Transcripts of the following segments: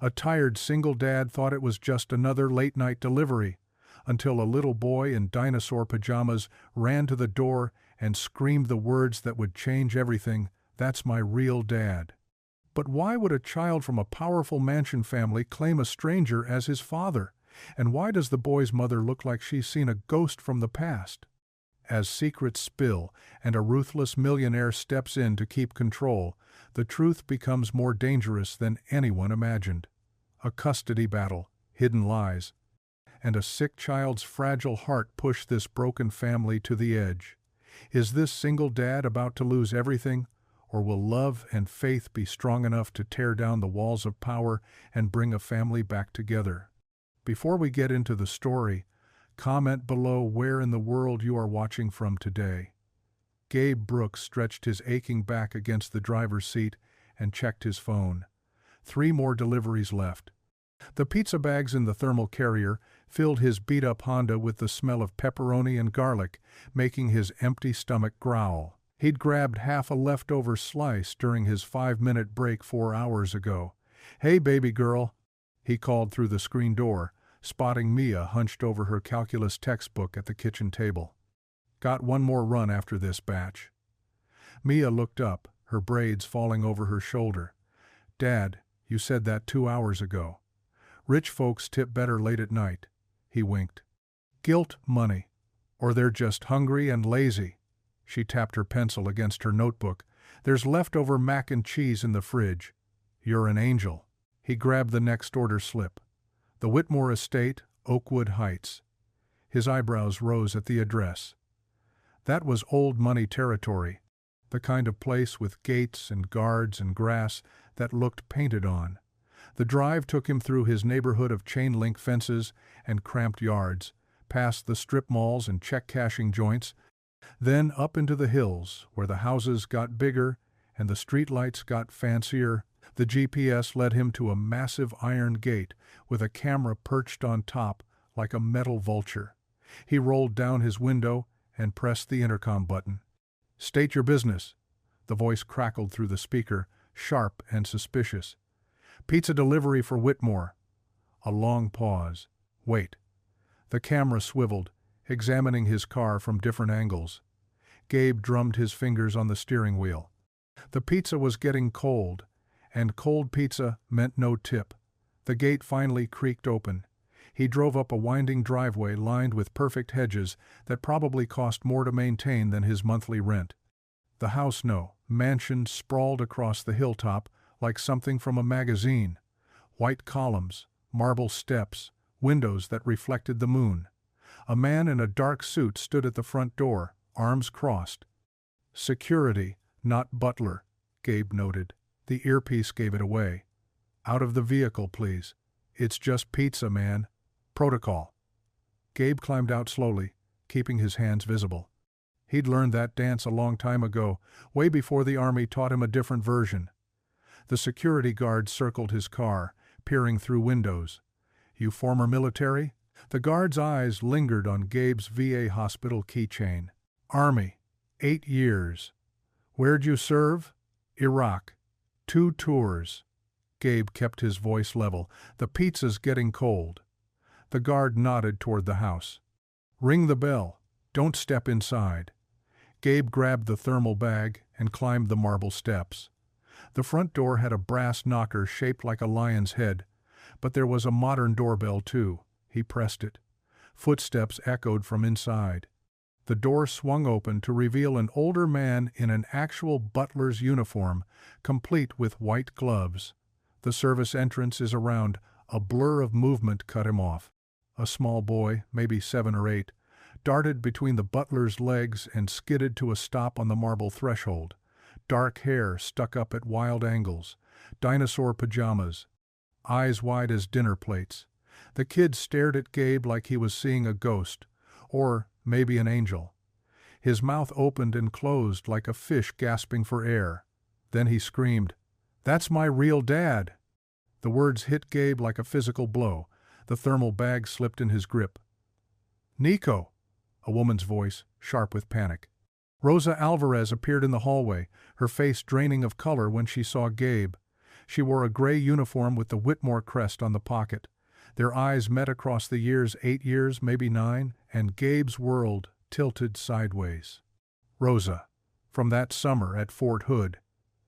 A tired single dad thought it was just another late-night delivery, until a little boy in dinosaur pajamas ran to the door and screamed the words that would change everything, "That's my real dad." But why would a child from a powerful mansion family claim a stranger as his father? And why does the boy's mother look like she's seen a ghost from the past? As secrets spill and a ruthless millionaire steps in to keep control, the truth becomes more dangerous than anyone imagined. A custody battle, hidden lies, and a sick child's fragile heart push this broken family to the edge. Is this single dad about to lose everything, or will love and faith be strong enough to tear down the walls of power and bring a family back together? Before we get into the story, comment below where in the world you are watching from today. Gabe Brooks stretched his aching back against the driver's seat and checked his phone. 3 more deliveries left. The pizza bags in the thermal carrier filled his beat-up Honda with the smell of pepperoni and garlic, making his empty stomach growl. He'd grabbed half a leftover slice during his 5-minute break 4 hours ago. "Hey, baby girl," he called through the screen door, spotting Mia hunched over her calculus textbook at the kitchen table. "Got one more run after this batch." Mia looked up, her braids falling over her shoulder. "Dad, you said that 2 hours ago. Rich folks tip better late at night," he winked. "Guilt, money. Or they're just hungry and lazy." She tapped her pencil against her notebook. "There's leftover mac and cheese in the fridge. You're an angel." He grabbed the next order slip. "The Whitmore Estate, Oakwood Heights." His eyebrows rose at the address. That was old money territory, the kind of place with gates and guards and grass that looked painted on. The drive took him through his neighborhood of chain-link fences and cramped yards, past the strip malls and check-cashing joints, then up into the hills where the houses got bigger and the streetlights got fancier. The GPS led him to a massive iron gate with a camera perched on top like a metal vulture. He rolled down his window and pressed the intercom button. "State your business," the voice crackled through the speaker, sharp and suspicious. "Pizza delivery for Whitmore." A long pause. "Wait." The camera swiveled, examining his car from different angles. Gabe drummed his fingers on the steering wheel. The pizza was getting cold, and cold pizza meant no tip. The gate finally creaked open. He drove up a winding driveway lined with perfect hedges that probably cost more to maintain than his monthly rent. The house, no, mansion sprawled across the hilltop like something from a magazine. White columns, marble steps, windows that reflected the moon. A man in a dark suit stood at the front door, arms crossed. "Security, not butler," Gabe noted. The earpiece gave it away. "Out of the vehicle, please. It's just pizza, man. Protocol." Gabe climbed out slowly, keeping his hands visible. He'd learned that dance a long time ago, way before the army taught him a different version. The security guard circled his car, peering through windows. "You former military?" The guard's eyes lingered on Gabe's VA hospital keychain. "Army. 8 years. Where'd you serve?" "Iraq. 2 tours." Gabe kept his voice level. "The pizza's getting cold." The guard nodded toward the house. "Ring the bell. Don't step inside." Gabe grabbed the thermal bag and climbed the marble steps. The front door had a brass knocker shaped like a lion's head, but there was a modern doorbell too. He pressed it. Footsteps echoed from inside. The door swung open to reveal an older man in an actual butler's uniform, complete with white gloves. The service entrance is around. A blur of movement cut him off. A small boy, maybe 7 or 8, darted between the butler's legs and skidded to a stop on the marble threshold. Dark hair stuck up at wild angles. Dinosaur pajamas. Eyes wide as dinner plates. The kid stared at Gabe like he was seeing a ghost, or maybe an angel. His mouth opened and closed like a fish gasping for air. Then he screamed, "That's my real dad!" The words hit Gabe like a physical blow. The thermal bag slipped in his grip. "Nico!" A woman's voice, sharp with panic. Rosa Alvarez appeared in the hallway, her face draining of color when she saw Gabe. She wore a gray uniform with the Whitmore crest on the pocket. Their eyes met across the years, 8 years, maybe 9, and Gabe's world tilted sideways. Rosa. From that summer at Fort Hood.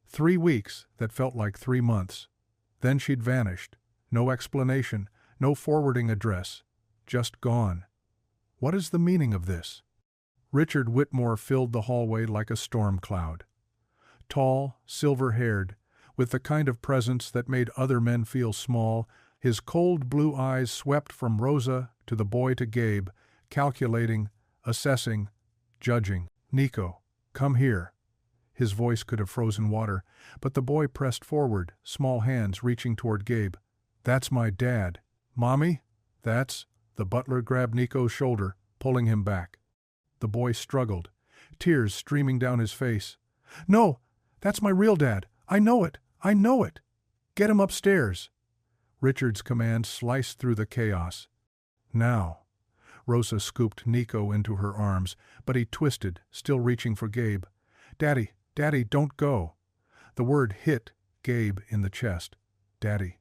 3 weeks that felt like 3 months. Then she'd vanished. No explanation, no forwarding address. Just gone. What is the meaning of this? Richard Whitmore filled the hallway like a storm cloud. Tall, silver-haired, with the kind of presence that made other men feel small, his cold blue eyes swept from Rosa to the boy to Gabe, calculating, assessing, judging. "Nico, come here." His voice could have frozen water, but the boy pressed forward, small hands reaching toward Gabe. "That's my dad." "Mommy?" "That's—" The butler grabbed Nico's shoulder, pulling him back. The boy struggled, tears streaming down his face. "No, that's my real dad. I know it. I know it. Get him upstairs." Richard's command sliced through the chaos. "Now." Rosa scooped Nico into her arms, but he twisted, still reaching for Gabe. "Daddy, Daddy, don't go." The word hit Gabe in the chest. Daddy.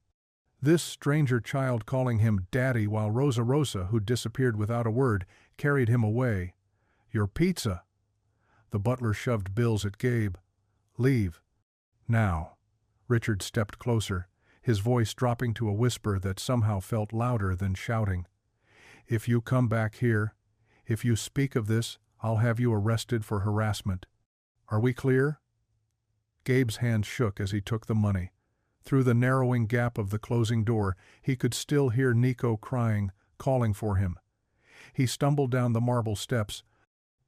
This stranger child calling him Daddy while Rosa, who disappeared without a word, carried him away. "Your pizza." The butler shoved bills at Gabe. "Leave. Now." Richard stepped closer, his voice dropping to a whisper that somehow felt louder than shouting. "If you come back here, if you speak of this, I'll have you arrested for harassment. Are we clear?" Gabe's hand shook as he took the money. Through the narrowing gap of the closing door, he could still hear Nico crying, calling for him. He stumbled down the marble steps.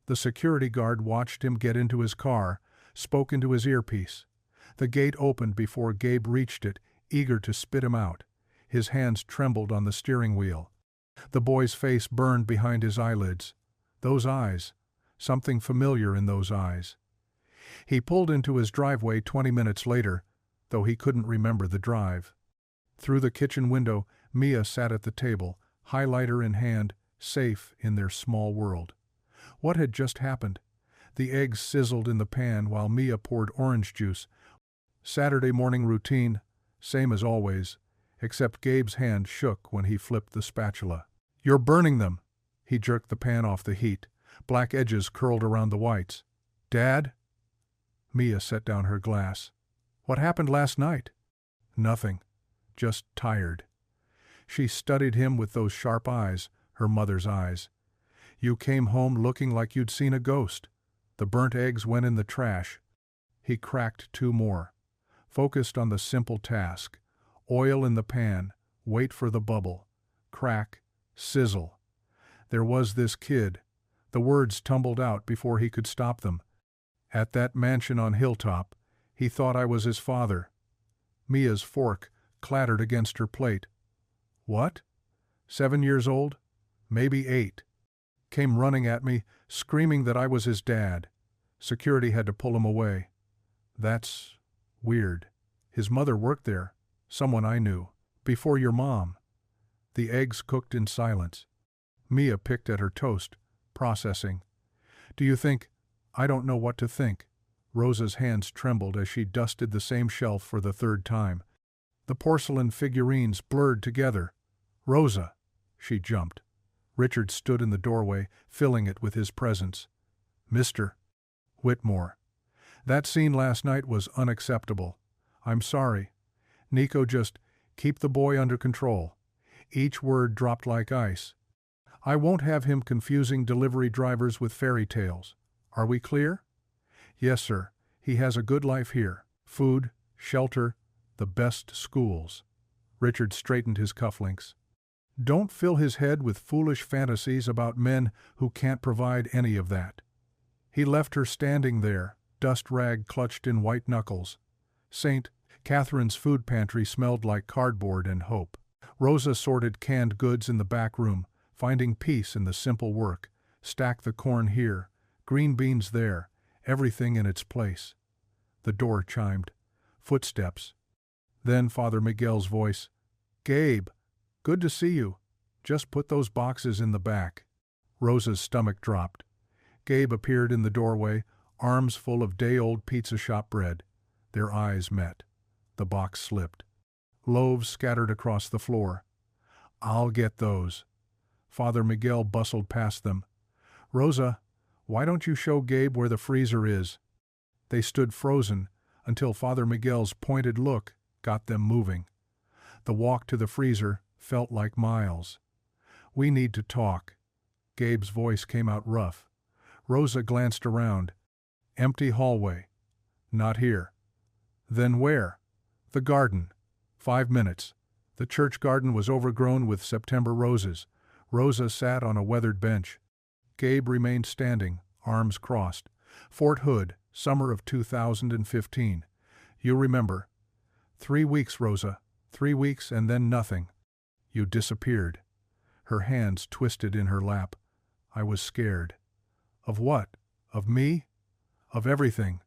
The security guard watched him get into his car, spoke into his earpiece. The gate opened before Gabe reached it, eager to spit him out. His hands trembled on the steering wheel. The boy's face burned behind his eyelids. Those eyes. Something familiar in those eyes. He pulled into his driveway 20 minutes later, though he couldn't remember the drive. Through the kitchen window, Mia sat at the table, highlighter in hand, safe in their small world. What had just happened? The eggs sizzled in the pan while Mia poured orange juice. Saturday morning routine, same as always, except Gabe's hand shook when he flipped the spatula. "You're burning them." He jerked the pan off the heat. Black edges curled around the whites. "Dad?" Mia set down her glass. "What happened last night?" "Nothing. Just tired." She studied him with those sharp eyes, her mother's eyes. "You came home looking like you'd seen a ghost. The burnt eggs went in the trash." He cracked 2 more. Focused on the simple task. Oil in the pan, wait for the bubble. Crack, sizzle. There was this kid. The words tumbled out before he could stop them. "At that mansion on Hilltop, he thought I was his father." Mia's fork clattered against her plate. "What? 7 years old? Maybe 8. Came running at me, screaming that I was his dad. Security had to pull him away." "That's weird. His mother worked there. Someone I knew. Before your mom." The eggs cooked in silence. Mia picked at her toast, processing. "Do you think—" "I don't know what to think." Rosa's hands trembled as she dusted the same shelf for the 3rd time. The porcelain figurines blurred together. "Rosa!" She jumped. Richard stood in the doorway, filling it with his presence. "Mr. Whitmore. That scene last night was unacceptable. I'm sorry. Nico, just keep the boy under control." Each word dropped like ice. "I won't have him confusing delivery drivers with fairy tales. Are we clear?" "Yes, sir. He has a good life here. Food, shelter, the best schools." Richard straightened his cufflinks. "Don't fill his head with foolish fantasies about men who can't provide any of that." He left her standing there, dust rag clutched in white knuckles. St. Catherine's food pantry smelled like cardboard and hope. Rosa sorted canned goods in the back room, finding peace in the simple work. Stack the corn here, green beans there, everything in its place. The door chimed. Footsteps. Then Father Miguel's voice. "Gabe, good to see you. Just put those boxes in the back." Rosa's stomach dropped. Gabe appeared in the doorway, arms full of day-old pizza shop bread. Their eyes met. The box slipped. Loaves scattered across the floor. "I'll get those." Father Miguel bustled past them. "Rosa, why don't you show Gabe where the freezer is?" They stood frozen until Father Miguel's pointed look got them moving. The walk to the freezer felt like miles. "We need to talk." Gabe's voice came out rough. Rosa glanced around. Empty hallway. "Not here." "Then where?" "The garden." 5 minutes. The church garden was overgrown with September roses. Rosa sat on a weathered bench. Gabe remained standing, arms crossed. "Fort Hood, summer of 2015. You remember." 3 weeks, Rosa. 3 weeks and then nothing. You disappeared." Her hands twisted in her lap. "I was scared." "Of what? Of me?" "Of everything."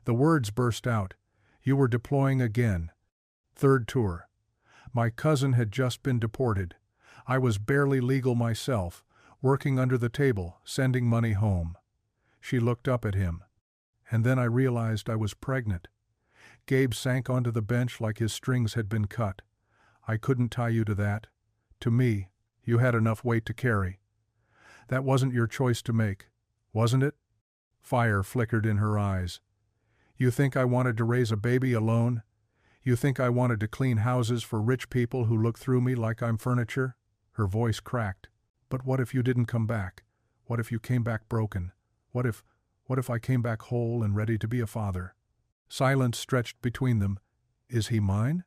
The words burst out. "You were deploying again." "Third tour." "My cousin had just been deported. I was barely legal myself, working under the table, sending money home." She looked up at him. "And then I realized I was pregnant." Gabe sank onto the bench like his strings had been cut. "I couldn't tie you to that. To me, you had enough weight to carry." "That wasn't your choice to make, wasn't it?" Fire flickered in her eyes. "You think I wanted to raise a baby alone? You think I wanted to clean houses for rich people who look through me like I'm furniture?" Her voice cracked. "But what if you didn't come back? What if you came back broken? What if I came back whole and ready to be a father?" Silence stretched between them. "Is he mine?"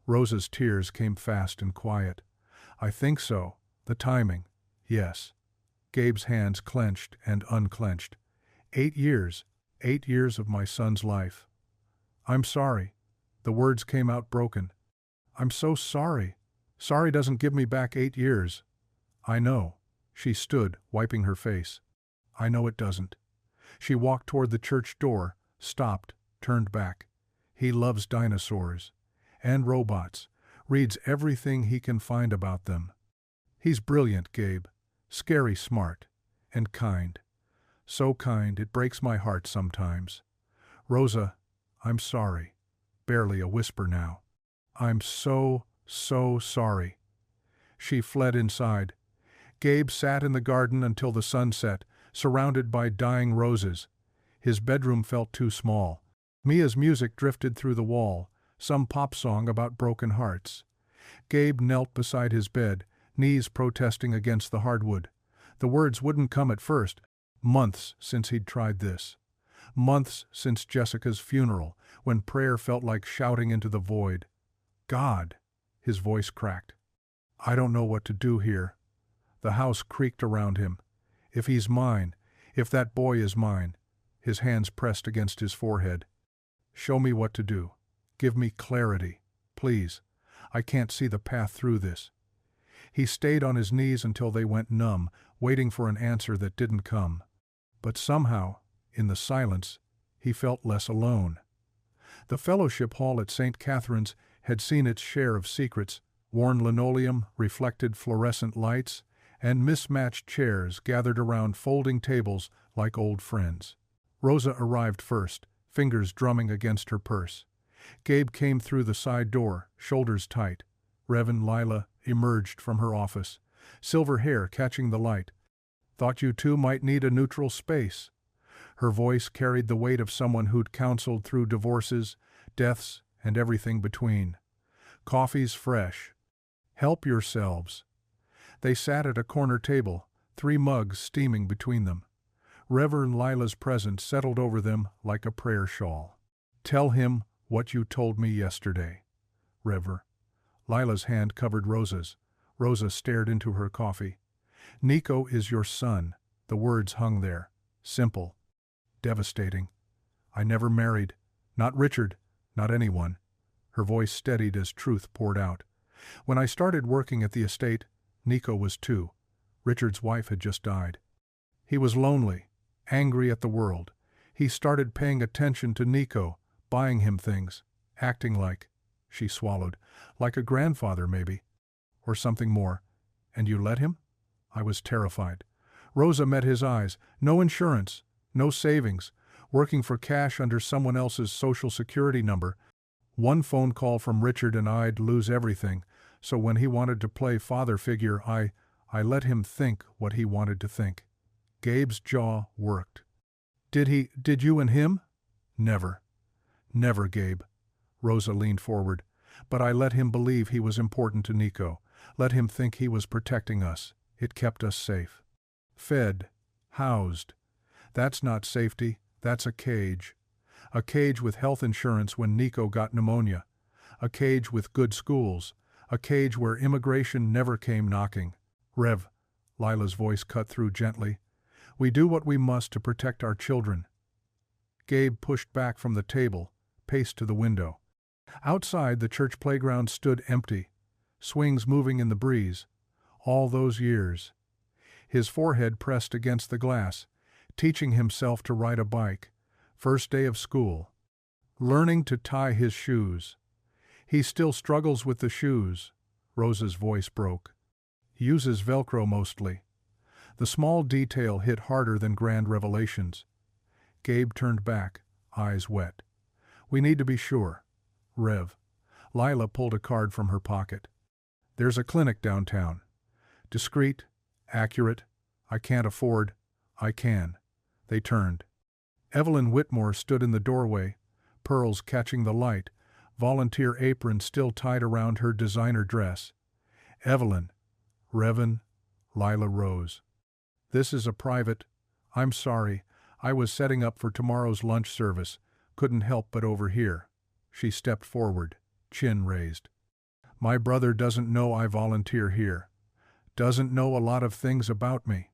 Rosa's tears came fast and quiet. "I think so. The timing. Yes." Gabe's hands clenched and unclenched. 8 years. 8 years of my son's life." "I'm sorry." The words came out broken. "I'm so sorry. Sorry doesn't give me back 8 years." "I know." She stood, wiping her face. "I know it doesn't." She walked toward the church door, stopped, turned back. "He loves dinosaurs. And robots. Reads everything he can find about them. He's brilliant, Gabe. Scary smart. And kind. So kind it breaks my heart sometimes." "Rosa, I'm sorry." Barely a whisper now. "I'm so sorry." She fled inside. Gabe sat in the garden until the sun set, surrounded by dying roses. His bedroom felt too small. Mia's music drifted through the wall, some pop song about broken hearts. Gabe knelt beside his bed, knees protesting against the hardwood. The words wouldn't come at first. Months since he'd tried this. Months since Jessica's funeral, when prayer felt like shouting into the void. "God," his voice cracked. "I don't know what to do here." The house creaked around him. "If he's mine, if that boy is mine." His hands pressed against his forehead. "Show me what to do. Give me clarity. Please. I can't see the path through this." He stayed on his knees until they went numb, waiting for an answer that didn't come. But somehow, in the silence, he felt less alone. The fellowship hall at St. Catherine's had seen its share of secrets: worn linoleum, reflected fluorescent lights, and mismatched chairs gathered around folding tables like old friends. Rosa arrived first, fingers drumming against her purse. Gabe came through the side door, shoulders tight. Reverend Lila emerged from her office, silver hair catching the light. "Thought you two might need a neutral space." Her voice carried the weight of someone who'd counseled through divorces, deaths, and everything between. "Coffee's fresh. Help yourselves." They sat at a corner table, 3 mugs steaming between them. Reverend Lila's presence settled over them like a prayer shawl. "Tell him what you told me yesterday." "Rever." Lila's hand covered Rosa's. Rosa stared into her coffee. "Nico is your son." The words hung there. Simple. Devastating. "I never married. Not Richard. Not anyone." Her voice steadied as truth poured out. "When I started working at the estate, Nico was 2. Richard's wife had just died. He was lonely, angry at the world. He started paying attention to Nico, buying him things, acting like," she swallowed, "like a grandfather maybe. Or something more. And you let him?" I was terrified. Rosa met his eyes. No insurance, no savings, working for cash under someone else's social security number. One phone call from Richard and I'd lose everything, so when he wanted to play father figure, I let him think what he wanted to think. Gabe's jaw worked. Did you and him? Never. Never, Gabe. Rosa leaned forward. But I let him believe he was important to Nico. Let him think he was protecting us. It kept us safe. Fed. Housed. That's not safety, that's a cage. A cage with health insurance when Nico got pneumonia. A cage with good schools. A cage where immigration never came knocking. Rev, Lila's voice cut through gently. We do what we must to protect our children. Gabe pushed back from the table, paced to the window. Outside, the church playground stood empty, swings moving in the breeze. All those years. His forehead pressed against the glass, teaching himself to ride a bike. First day of school. Learning to tie his shoes. He still struggles with the shoes. Rosa's voice broke. Uses Velcro mostly. The small detail hit harder than grand revelations. Gabe turned back, eyes wet. We need to be sure. Rev. Lila pulled a card from her pocket. There's a clinic downtown. Discreet, accurate. I can't afford. I can. They turned. Evelyn Whitmore stood in the doorway, pearls catching the light, volunteer apron still tied around her designer dress. Evelyn. Revan. Lila rose. This is a private. I'm sorry. I was setting up for tomorrow's lunch service. Couldn't help but overhear. She stepped forward, chin raised. My brother doesn't know I volunteer here. Doesn't know a lot of things about me.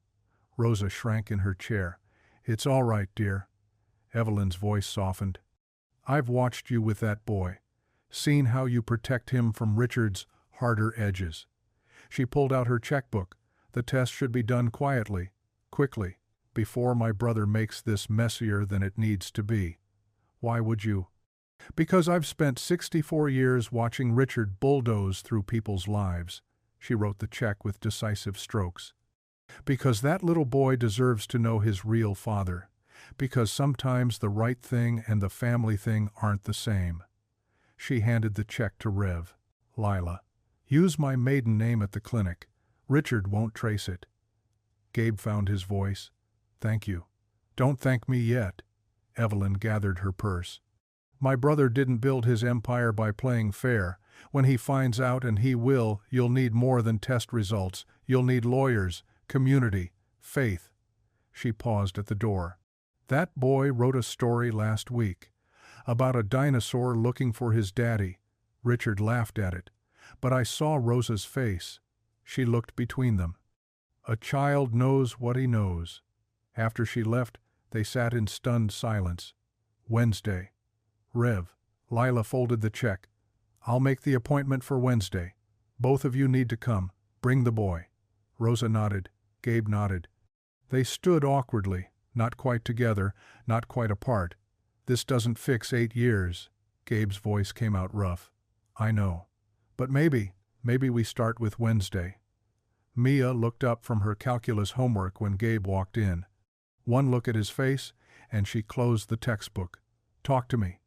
Rosa shrank in her chair. It's all right, dear. Evelyn's voice softened. I've watched you with that boy. Seen how you protect him from Richard's harder edges. She pulled out her checkbook. The test should be done quietly, quickly, before my brother makes this messier than it needs to be. Why would you? Because I've spent 64 years watching Richard bulldoze through people's lives. She wrote the check with decisive strokes. Because that little boy deserves to know his real father. Because sometimes the right thing and the family thing aren't the same. She handed the check to Rev. Lila. Use my maiden name at the clinic. Richard won't trace it. Gabe found his voice. Thank you. Don't thank me yet. Evelyn gathered her purse. My brother didn't build his empire by playing fair. When he finds out, and he will, you'll need more than test results. You'll need lawyers, community, faith. She paused at the door. That boy wrote a story last week about a dinosaur looking for his daddy. Richard laughed at it. But I saw Rosa's face. She looked between them. A child knows what he knows. After she left, they sat in stunned silence. Wednesday. Rev. Lila folded the check. I'll make the appointment for Wednesday. Both of you need to come. Bring the boy. Rosa nodded. Gabe nodded. They stood awkwardly, not quite together, not quite apart. This doesn't fix 8 years. Gabe's voice came out rough. I know. But maybe we start with Wednesday. Mia looked up from her calculus homework when Gabe walked in. One look at his face, and she closed the textbook. Talk to me.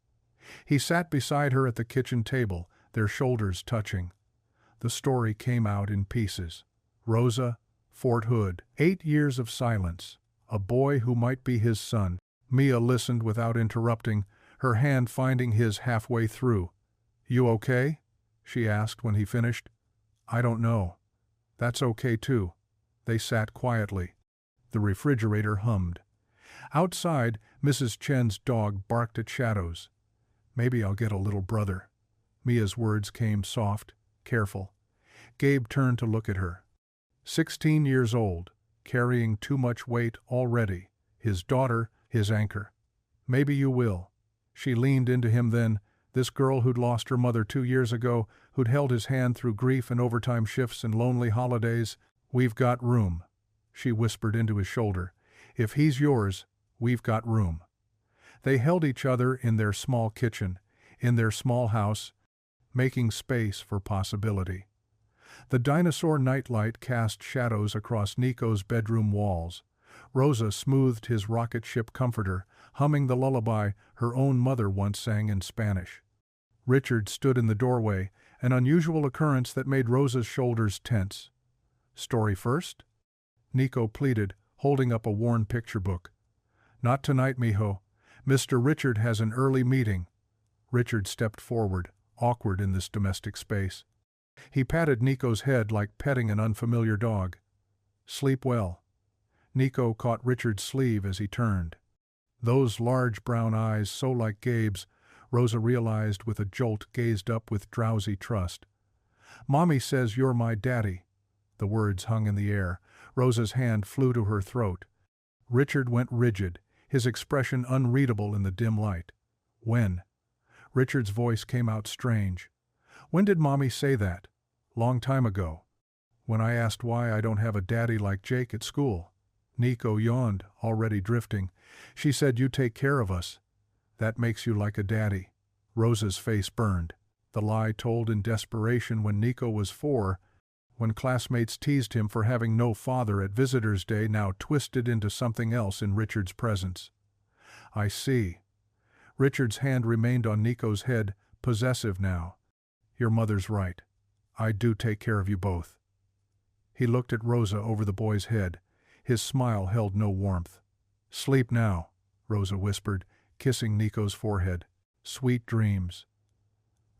He sat beside her at the kitchen table, their shoulders touching. The story came out in pieces. Rosa, Fort Hood, 8 years of silence. A boy who might be his son. Mia listened without interrupting, her hand finding his halfway through. You okay? She asked when he finished. I don't know. That's okay too. They sat quietly. The refrigerator hummed. Outside, Mrs. Chen's dog barked at shadows. Maybe I'll get a little brother. Mia's words came soft, careful. Gabe turned to look at her. 16 years old, carrying too much weight already. His daughter, his anchor. Maybe you will. She leaned into him then, this girl who'd lost her mother 2 years ago, who'd held his hand through grief and overtime shifts and lonely holidays. We've got room. She whispered into his shoulder. If he's yours, we've got room. They held each other in their small kitchen, in their small house, making space for possibility. The dinosaur nightlight cast shadows across Nico's bedroom walls. Rosa smoothed his rocket ship comforter, humming the lullaby her own mother once sang in Spanish. Richard stood in the doorway, an unusual occurrence that made Rosa's shoulders tense. "Story first?" Nico pleaded, holding up a worn picture book. "Not tonight, mijo. Mr. Richard has an early meeting." Richard stepped forward, awkward in this domestic space. He patted Nico's head like petting an unfamiliar dog. "Sleep well." Nico caught Richard's sleeve as he turned. Those large brown eyes, so like Gabe's, Rosa realized with a jolt, gazed up with drowsy trust. "Mommy says you're my daddy." The words hung in the air. Rosa's hand flew to her throat. Richard went rigid, his expression unreadable in the dim light. "When?" Richard's voice came out strange. "When did Mommy say that?" "Long time ago. When I asked why I don't have a daddy like Jake at school." Nico yawned, already drifting. "She said you take care of us. That makes you like a daddy." Rosa's face burned. The lie told in desperation when Nico was 4, when classmates teased him for having no father at Visitors' Day, now twisted into something else in Richard's presence. "I see." Richard's hand remained on Nico's head, possessive now. "Your mother's right. I do take care of you both." He looked at Rosa over the boy's head. His smile held no warmth. "Sleep now," Rosa whispered, kissing Nico's forehead. "Sweet dreams."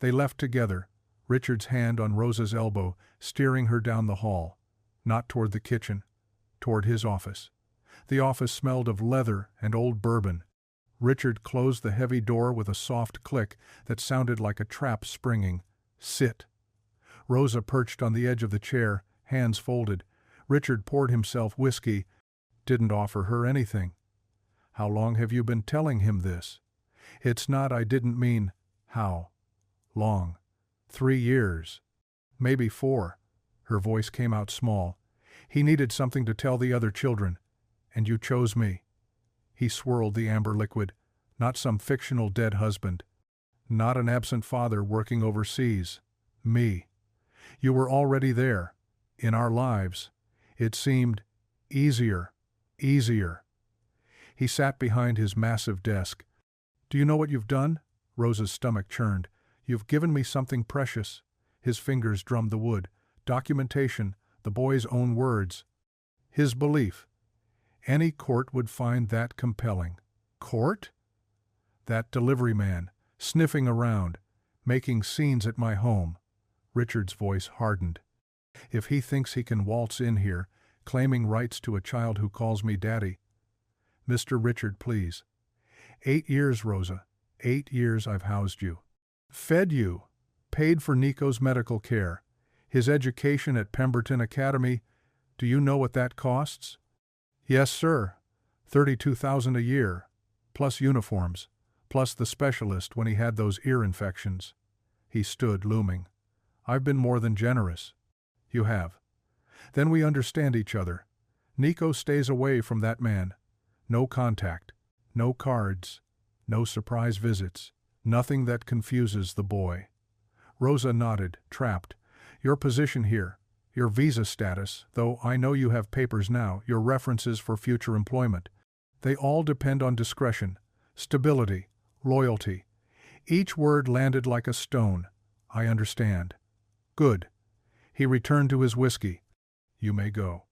They left together, Richard's hand on Rosa's elbow, steering her down the hall. Not toward the kitchen, toward his office. The office smelled of leather and old bourbon. Richard closed the heavy door with a soft click that sounded like a trap springing. "Sit." Rosa perched on the edge of the chair, hands folded. Richard poured himself whiskey, didn't offer her anything. "How long have you been telling him this?" "It's not, I didn't mean." "How long?" 3 years. Maybe 4. Her voice came out small. "He needed something to tell the other children. And you chose me." He swirled the amber liquid. "Not some fictional dead husband. Not an absent father working overseas. Me. You were already there. In our lives. It seemed easier. Easier." He sat behind his massive desk. "Do you know what you've done?" Rosa's stomach churned. "You've given me something precious." His fingers drummed the wood. Documentation, the boy's own words. His belief. Any court would find that compelling. Court? That delivery man, sniffing around, making scenes at my home. Richard's voice hardened. "If he thinks he can waltz in here, claiming rights to a child who calls me daddy." "Mr. Richard, please." 8 years, Rosa. 8 years I've housed you. Fed you. Paid for Nico's medical care. His education at Pemberton Academy. Do you know what that costs? "Yes, sir. $32,000 a year. Plus uniforms. Plus the specialist when he had those ear infections." He stood, looming. "I've been more than generous." "You have. Then we understand each other. Nico stays away from that man. No contact. No cards. No surprise visits. Nothing that confuses the boy." Rosa nodded, trapped. "Your position here, your visa status, though I know you have papers now, your references for future employment. They all depend on discretion, stability, loyalty." Each word landed like a stone. "I understand." "Good." He returned to his whiskey. "You may go."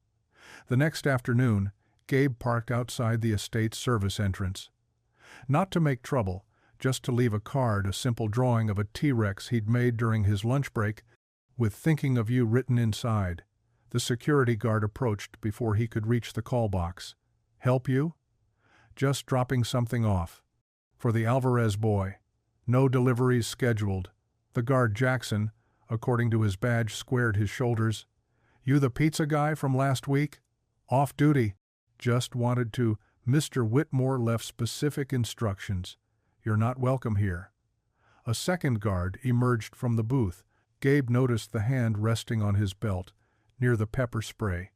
The next afternoon, Gabe parked outside the estate's service entrance. Not to make trouble, just to leave a card, a simple drawing of a T-Rex he'd made during his lunch break, with "Thinking of you" written inside. The security guard approached before he could reach the call box. "Help you?" "Just dropping something off. For the Alvarez boy. No deliveries scheduled." The guard, Jackson, according to his badge, squared his shoulders. "You the pizza guy from last week?" "Off duty. Just wanted to." Mr. Whitmore left specific instructions. "You're not welcome here." A second guard emerged from the booth. Gabe noticed the hand resting on his belt, near the pepper spray.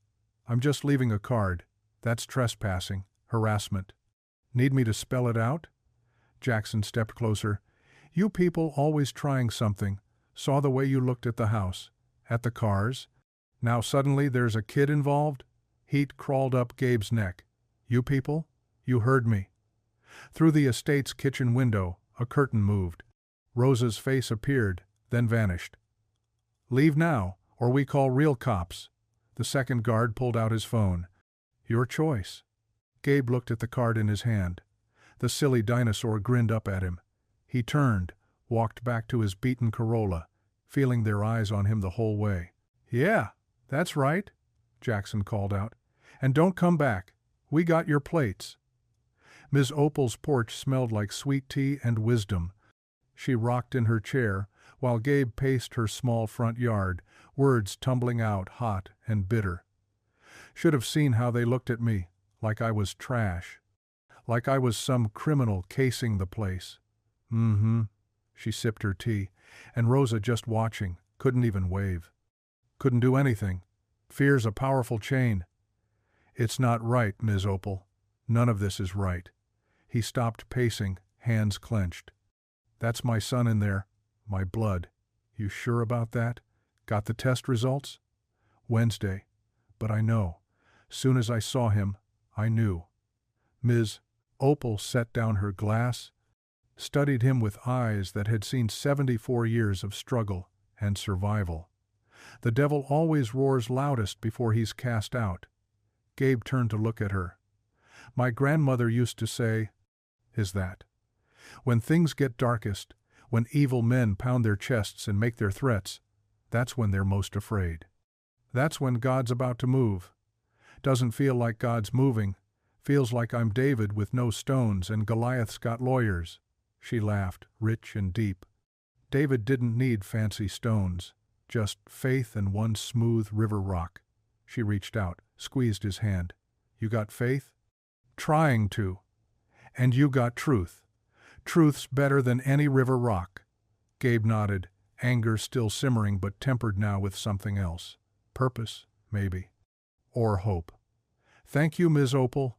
"I'm just leaving a card. That's trespassing, harassment." "Need me to spell it out?" Jackson stepped closer. "You people always trying something. Saw the way you looked at the house. At the cars. Now suddenly there's a kid involved?" Heat crawled up Gabe's neck. "You people? You heard me." Through the estate's kitchen window, a curtain moved. Rosa's face appeared, then vanished. "Leave now, or we call real cops." The second guard pulled out his phone. "Your choice." Gabe looked at the card in his hand. The silly dinosaur grinned up at him. He turned, walked back to his beaten Corolla, feeling their eyes on him the whole way. "Yeah, that's right," Jackson called out. "And don't come back. We got your plates." Ms. Opal's porch smelled like sweet tea and wisdom. She rocked in her chair, while Gabe paced her small front yard, words tumbling out hot and bitter. "Should have seen how they looked at me, like I was trash. Like I was some criminal casing the place." "Mm-hmm." She sipped her tea, and Rosa just watching, couldn't even wave. Couldn't do anything. Fear's a powerful chain. "It's not right, Ms. Opal. None of this is right." He stopped pacing, hands clenched. "That's my son in there. My blood. You sure about that? Got the test results?" "Wednesday. But I know. Soon as I saw him, I knew." Ms. Opal set down her glass, studied him with eyes that had seen 74 years of struggle and survival. The devil always roars loudest before he's cast out. Gabe turned to look at her. "My grandmother used to say," is that, "when things get darkest, when evil men pound their chests and make their threats, that's when they're most afraid. That's when God's about to move. Doesn't feel like God's moving. Feels like I'm David with no stones and Goliath's got lawyers." She laughed, rich and deep. David didn't need fancy stones, just faith and one smooth river rock. She reached out, squeezed his hand. "You got faith?" "Trying to. And you got truth. Truth's better than any river rock." Gabe nodded, anger still simmering but tempered now with something else. Purpose, maybe. Or hope. "Thank you, Ms. Opal."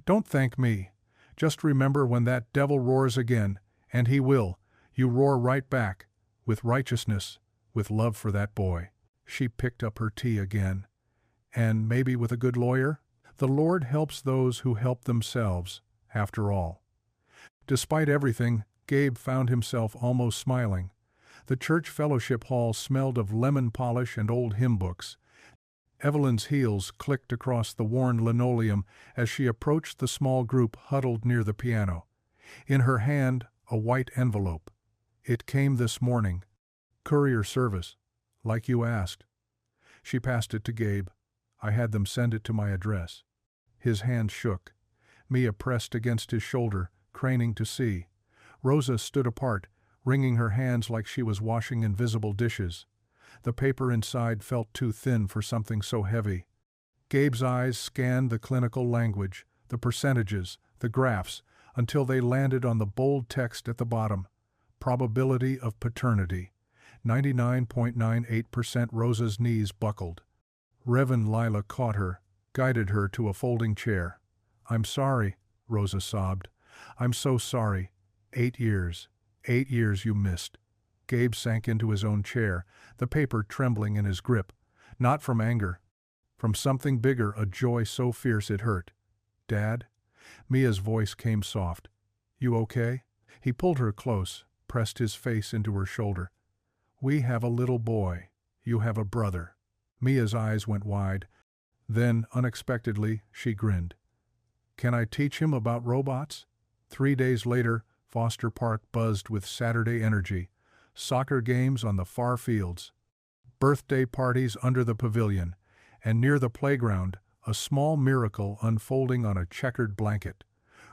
"Don't thank me. Just remember when that devil roars again, and he will, you roar right back, with righteousness, with love for that boy." She picked up her tea again. "And maybe with a good lawyer? The Lord helps those who help themselves, after all." Despite everything, Gabe found himself almost smiling. The church fellowship hall smelled of lemon polish and old hymn books. Evelyn's heels clicked across the worn linoleum as she approached the small group huddled near the piano. In her hand, a white envelope. "It came this morning. Courier service, like you asked." She passed it to Gabe. "I had them send it to my address." His hand shook. Mia pressed against his shoulder, craning to see. Rosa stood apart, wringing her hands like she was washing invisible dishes. The paper inside felt too thin for something so heavy. Gabe's eyes scanned the clinical language, the percentages, the graphs, until they landed on the bold text at the bottom. Probability of paternity. 99.98%. Rosa's knees buckled. Reverend Lila caught her, guided her to a folding chair. "I'm sorry," Rosa sobbed. "I'm so sorry. 8 years. 8 years you missed." Gabe sank into his own chair, the paper trembling in his grip. Not from anger. From something bigger, a joy so fierce it hurt. "Dad?" Mia's voice came soft. "You okay?" He pulled her close, pressed his face into her shoulder. "We have a little boy. You have a brother." Mia's eyes went wide. Then, unexpectedly, she grinned. "Can I teach him about robots?" 3 days later, Foster Park buzzed with Saturday energy. Soccer games on the far fields. Birthday parties under the pavilion. And near the playground, a small miracle unfolding on a checkered blanket.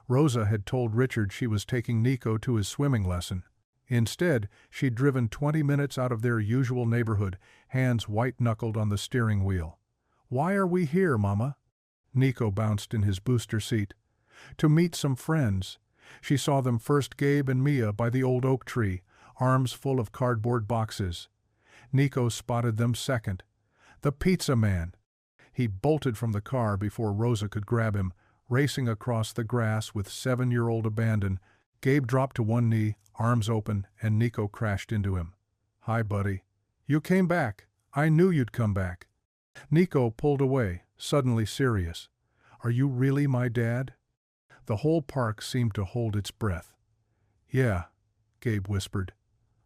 Rosa had told Richard she was taking Nico to his swimming lesson. Instead, she'd driven 20 minutes out of their usual neighborhood, hands white-knuckled on the steering wheel. "Why are we here, Mama?" Nico bounced in his booster seat. "To meet some friends." She saw them first, Gabe and Mia, by the old oak tree, arms full of cardboard boxes. Nico spotted them second. "The pizza man." He bolted from the car before Rosa could grab him, racing across the grass with 7-year-old abandon. Gabe dropped to one knee, arms open, and Nico crashed into him. "Hi, buddy. You came back. I knew you'd come back." Nico pulled away, suddenly serious. "Are you really my dad?" The whole park seemed to hold its breath. "Yeah," Gabe whispered.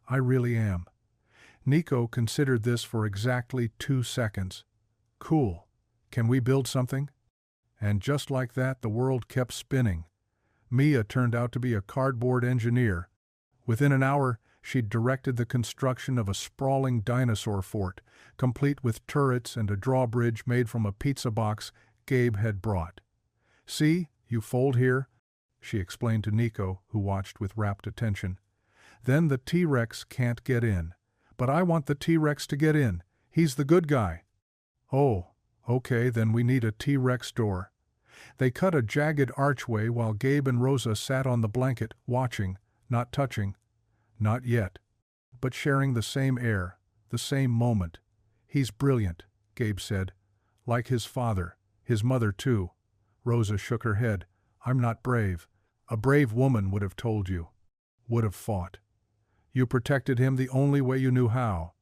I really am. Nico considered this for exactly 2 seconds. Cool. Can we build something? And just like that, the world kept spinning. Mia turned out to be a cardboard engineer. Within an hour, she'd directed the construction of a sprawling dinosaur fort, complete with turrets and a drawbridge made from a pizza box Gabe had brought. See, you fold here, she explained to Nico, who watched with rapt attention. Then the T-Rex can't get in. But I want the T-Rex to get in. He's the good guy. Oh, okay, then we need a T-Rex door. They cut a jagged archway while Gabe and Rosa sat on the blanket, watching, not touching. Not yet. But sharing the same air, the same moment. He's brilliant, Gabe said. Like his father, his mother too. Rosa shook her head. I'm not brave. A brave woman would have told you. Would have fought. You protected him the only way you knew how.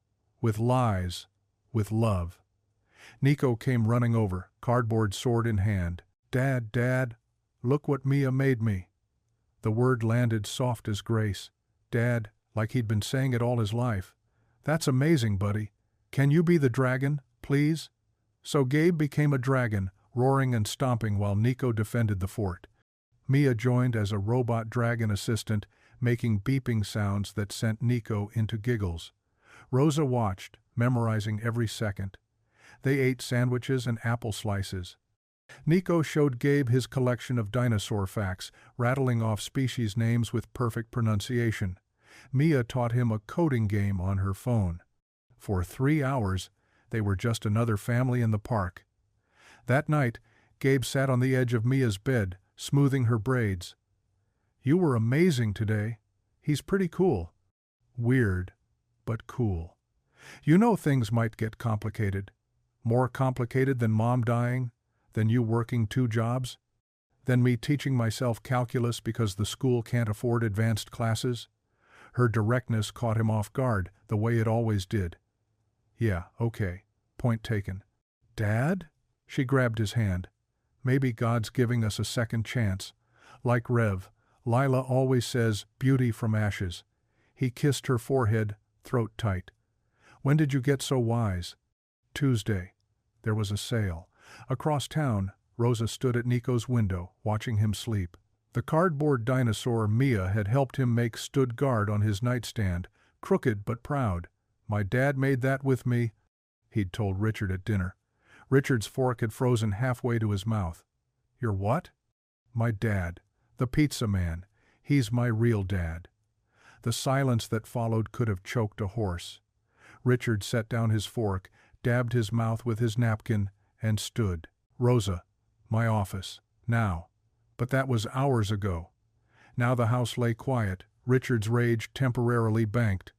With lies. With love. Nico came running over, cardboard sword in hand. Dad, look what Mia made me. The word landed soft as grace. Dad, like he'd been saying it all his life. That's amazing, buddy. Can you be the dragon, please? So Gabe became a dragon, roaring and stomping while Nico defended the fort. Mia joined as a robot dragon assistant, making beeping sounds that sent Nico into giggles. Rosa watched, memorizing every second. They ate sandwiches and apple slices. Nico showed Gabe his collection of dinosaur facts, rattling off species names with perfect pronunciation. Mia taught him a coding game on her phone. For 3 hours, they were just another family in the park. That night, Gabe sat on the edge of Mia's bed, smoothing her braids. You were amazing today. He's pretty cool. Weird, but cool. You know things might get complicated. More complicated than Mom dying, than you working 2 jobs, than me teaching myself calculus because the school can't afford advanced classes. Her directness caught him off guard, the way it always did. Yeah, okay. Point taken. Dad? She grabbed his hand. Maybe God's giving us a second chance. Like Rev, Lila always says, beauty from ashes. He kissed her forehead, throat tight. When did you get so wise? Tuesday. There was a sale. Across town, Rosa stood at Nico's window, watching him sleep. The cardboard dinosaur Mia had helped him make stood guard on his nightstand, crooked but proud. My dad made that with me, he'd told Richard at dinner. Richard's fork had frozen halfway to his mouth. Your what? My dad. The pizza man. He's my real dad. The silence that followed could have choked a horse. Richard set down his fork, dabbed his mouth with his napkin, and stood. Rosa. My office. Now. But that was hours ago. Now the house lay quiet, Richard's rage temporarily banked.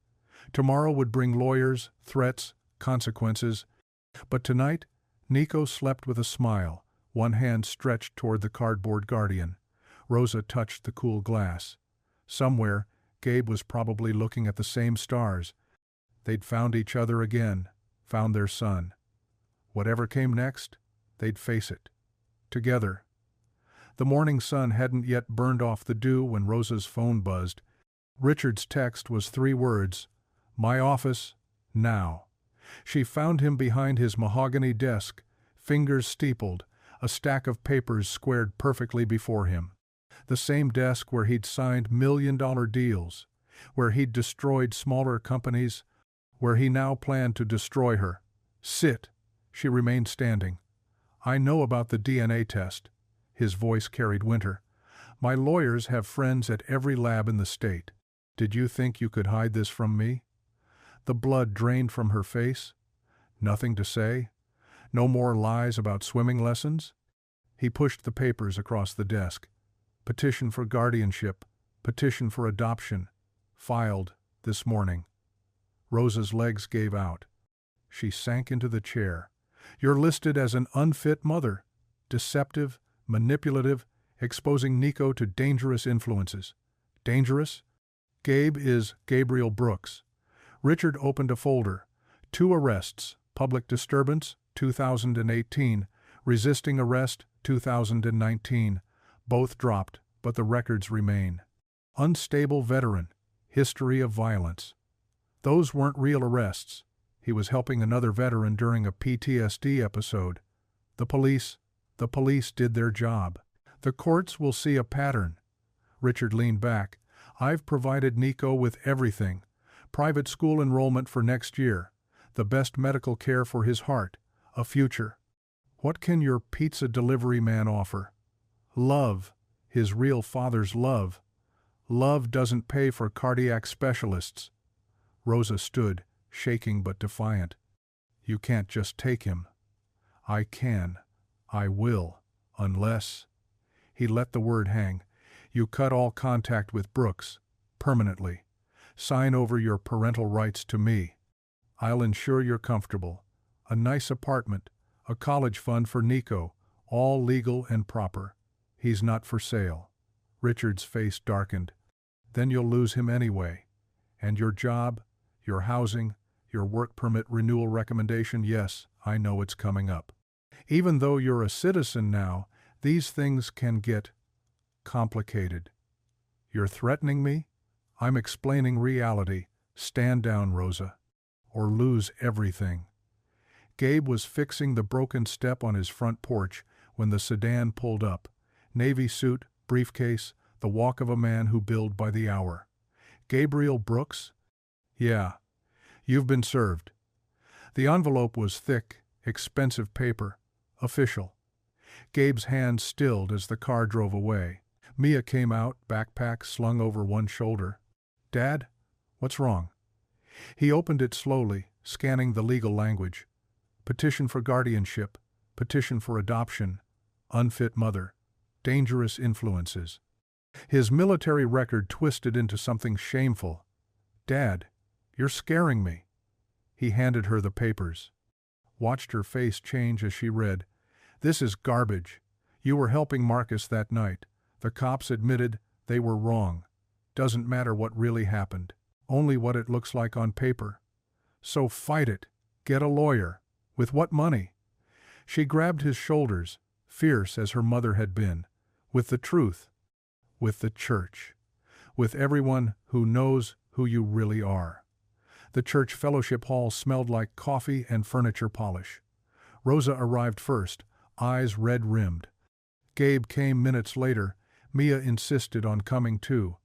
Tomorrow would bring lawyers, threats, consequences. But tonight, Nico slept with a smile, one hand stretched toward the cardboard guardian. Rosa touched the cool glass. Somewhere, Gabe was probably looking at the same stars. They'd found each other again, found their son. Whatever came next, they'd face it. Together. The morning sun hadn't yet burned off the dew when Rosa's phone buzzed. Richard's text was 3 words. My office, now. She found him behind his mahogany desk, fingers steepled, a stack of papers squared perfectly before him. The same desk where he'd signed million-dollar deals, where he'd destroyed smaller companies, where he now planned to destroy her. Sit. She remained standing. I know about the DNA test. His voice carried winter. My lawyers have friends at every lab in the state. Did you think you could hide this from me? The blood drained from her face. Nothing to say? No more lies about swimming lessons? He pushed the papers across the desk. Petition for guardianship. Petition for adoption. Filed this morning. Rosa's legs gave out. She sank into the chair. You're listed as an unfit mother. Deceptive, manipulative, exposing Nico to dangerous influences. Dangerous? Gabe is Gabriel Brooks. Richard opened a folder. 2 arrests. Public disturbance, 2018. Resisting arrest, 2019. Both dropped, but the records remain. Unstable veteran. History of violence. Those weren't real arrests. He was helping another veteran during a PTSD episode. The police did their job. The courts will see a pattern. Richard leaned back. I've provided Nico with everything. Private school enrollment for next year. The best medical care for his heart. A future. What can your pizza delivery man offer? Love. His real father's love. Love doesn't pay for cardiac specialists. Rosa stood, shaking but defiant. You can't just take him. I can. I will. Unless. He let the word hang. You cut all contact with Brooks. Permanently. Sign over your parental rights to me. I'll ensure you're comfortable. A nice apartment. A college fund for Nico. All legal and proper. He's not for sale. Richard's face darkened. Then you'll lose him anyway. And your job, your housing, your work permit renewal recommendation, yes, I know it's coming up. Even though you're a citizen now, these things can get complicated. You're threatening me? I'm explaining reality. Stand down, Rosa. Or lose everything. Gabe was fixing the broken step on his front porch when the sedan pulled up. Navy suit, briefcase, the walk of a man who billed by the hour. Gabriel Brooks? Yeah. You've been served. The envelope was thick, expensive paper. Official. Gabe's hand stilled as the car drove away. Mia came out, backpack slung over one shoulder. Dad? What's wrong? He opened it slowly, scanning the legal language. Petition for guardianship. Petition for adoption. Unfit mother. Dangerous influences. His military record twisted into something shameful. Dad, you're scaring me. He handed her the papers. Watched her face change as she read. This is garbage. You were helping Marcus that night. The cops admitted they were wrong. Doesn't matter what really happened. Only what it looks like on paper. So fight it. Get a lawyer. With what money? She grabbed his shoulders, fierce as her mother had been. With the truth. With the church. With everyone who knows who you really are. The church fellowship hall smelled like coffee and furniture polish. Rosa arrived first, eyes red-rimmed. Gabe came minutes later. Mia insisted on coming too.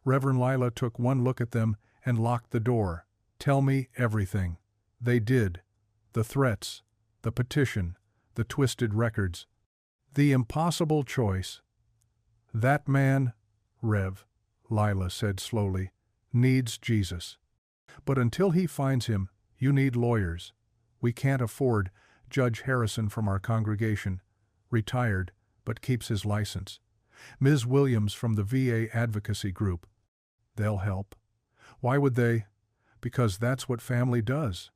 Reverend Lila took one look at them and locked the door. Tell me everything. They did. The threats, the petition, the twisted records. The impossible choice. That man, Rev, Lila said slowly, needs Jesus. But until he finds him, you need lawyers. We can't afford Judge Harrison from our congregation, retired, but keeps his license. Ms. Williams from the VA advocacy group. They'll help. Why would they? Because that's what family does.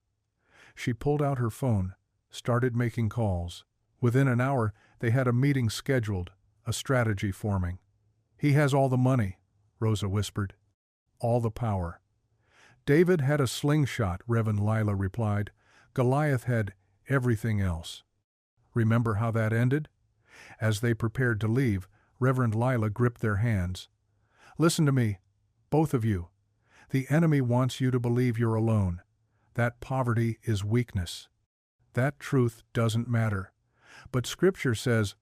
She pulled out her phone, started making calls. Within an hour, they had a meeting scheduled, a strategy forming. He has all the money, Rosa whispered. All the power. David had a slingshot, Reverend Lila replied. Goliath had everything else. Remember how that ended? As they prepared to leave, Reverend Lila gripped their hands. Listen to me, both of you. The enemy wants you to believe you're alone. That poverty is weakness. That truth doesn't matter. But Scripture says,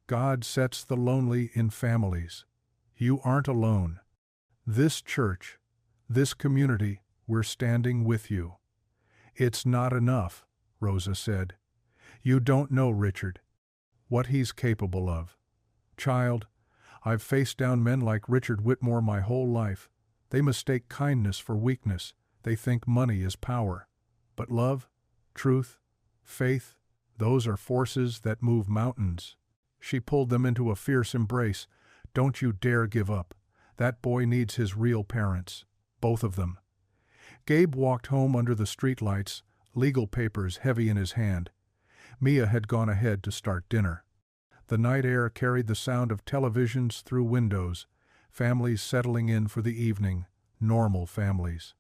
God sets the lonely in families. You aren't alone. This church, this community, we're standing with you. It's not enough, Rosa said. You don't know Richard. What he's capable of. Child, I've faced down men like Richard Whitmore my whole life. They mistake kindness for weakness. They think money is power. But love, truth, faith, those are forces that move mountains. She pulled them into a fierce embrace. Don't you dare give up. That boy needs his real parents. Both of them. Gabe walked home under the streetlights, legal papers heavy in his hand. Mia had gone ahead to start dinner. The night air carried the sound of televisions through windows, families settling in for the evening, normal families.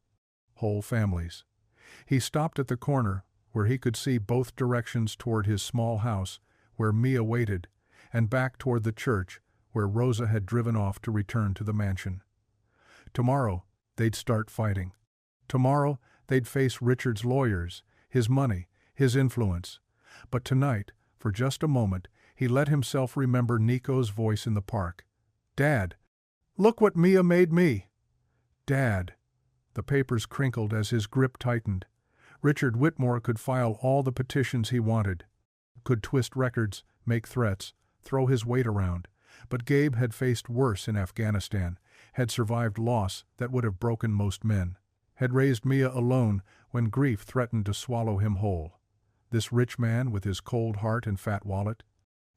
Whole families. He stopped at the corner, where he could see both directions toward his small house, where Mia waited, and back toward the church, where Rosa had driven off to return to the mansion. Tomorrow, they'd start fighting. Tomorrow, They'd face Richard's lawyers, his money, his influence. But tonight, for just a moment, he let himself remember Nico's voice in the park. "Dad, look what Mia made me!" "Dad." The papers crinkled as his grip tightened. Richard Whitmore could file all the petitions he wanted, could twist records, make threats, throw his weight around. But Gabe had faced worse in Afghanistan, had survived loss that would have broken most men, had raised Mia alone when grief threatened to swallow him whole. This rich man with his cold heart and fat wallet?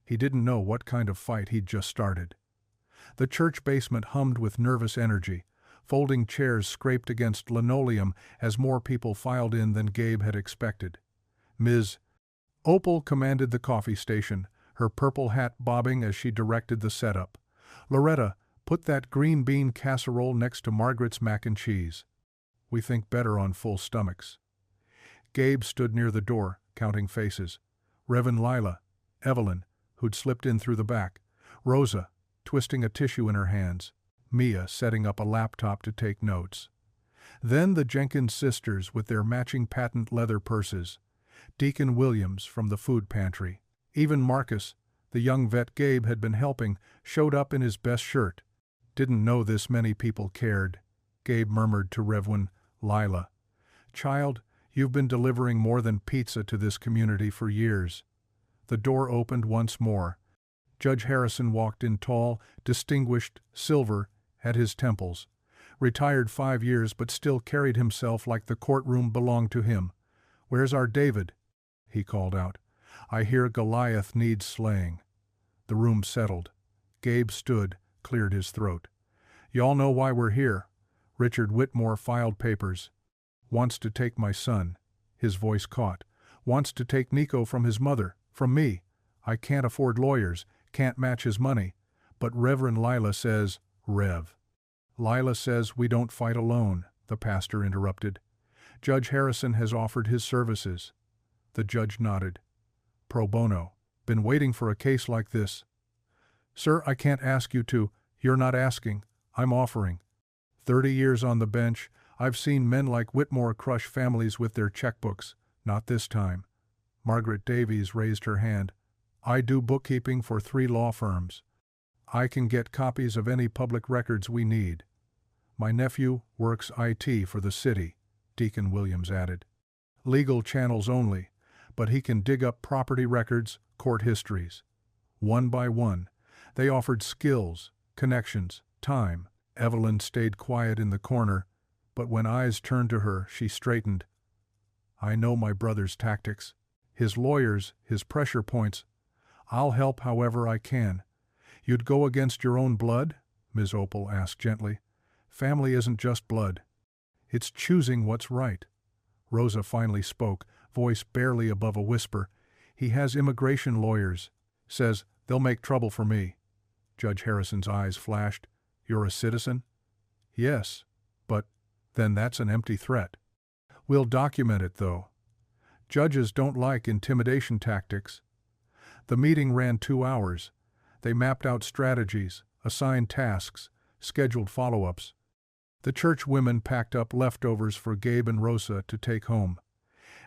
He didn't know what kind of fight he'd just started. The church basement hummed with nervous energy. Folding chairs scraped against linoleum as more people filed in than Gabe had expected. Ms. Opal commanded the coffee station, her purple hat bobbing as she directed the setup. "Loretta, put that green bean casserole next to Margaret's mac and cheese. We think better on full stomachs." Gabe stood near the door, counting faces. Reverend Lila, Evelyn, who'd slipped in through the back, Rosa, twisting a tissue in her hands, Mia setting up a laptop to take notes. Then the Jenkins sisters with their matching patent leather purses, Deacon Williams from the food pantry. Even Marcus, the young vet Gabe had been helping, showed up in his best shirt. "Didn't know this many people cared," Gabe murmured to Reverend Lila. "Child, you've been delivering more than pizza to this community for years." The door opened once more. Judge Harrison walked in tall, distinguished, silver at his temples. Retired 5 years but still carried himself like the courtroom belonged to him. "Where's our David?" he called out. "I hear Goliath needs slaying." The room settled. Gabe stood, cleared his throat. "Y'all know why we're here." Richard Whitmore filed papers. "Wants to take my son." His voice caught. "Wants to take Nico from his mother, from me. I can't afford lawyers, can't match his money. But Reverend Lila says—" "Rev. Lila says we don't fight alone," the pastor interrupted. "Judge Harrison has offered his services." The judge nodded. "Pro bono. Been waiting for a case like this." "Sir, I can't ask you to. You're not asking. I'm offering. 30 years on the bench, I've seen men like Whitmore crush families with their checkbooks. Not this time." Margaret Davies raised her hand. "I do bookkeeping for 3 law firms. I can get copies of any public records we need." "My nephew works IT for the city," Deacon Williams added. "Legal channels only, but he can dig up property records, court histories." One by one, they offered skills, connections, time. Evelyn stayed quiet in the corner, but when eyes turned to her, she straightened. "I know my brother's tactics, his lawyers, his pressure points. I'll help however I can." "You'd go against your own blood?" Ms. Opal asked gently. "Family isn't just blood. It's choosing what's right." Rosa finally spoke, voice barely above a whisper. "He has immigration lawyers. Says they'll make trouble for me." Judge Harrison's eyes flashed. "You're a citizen?" "Yes, but then that's an empty threat." "We'll document it, though. Judges don't like intimidation tactics." The meeting ran 2 hours. They mapped out strategies, assigned tasks, scheduled follow-ups. The church women packed up leftovers for Gabe and Rosa to take home.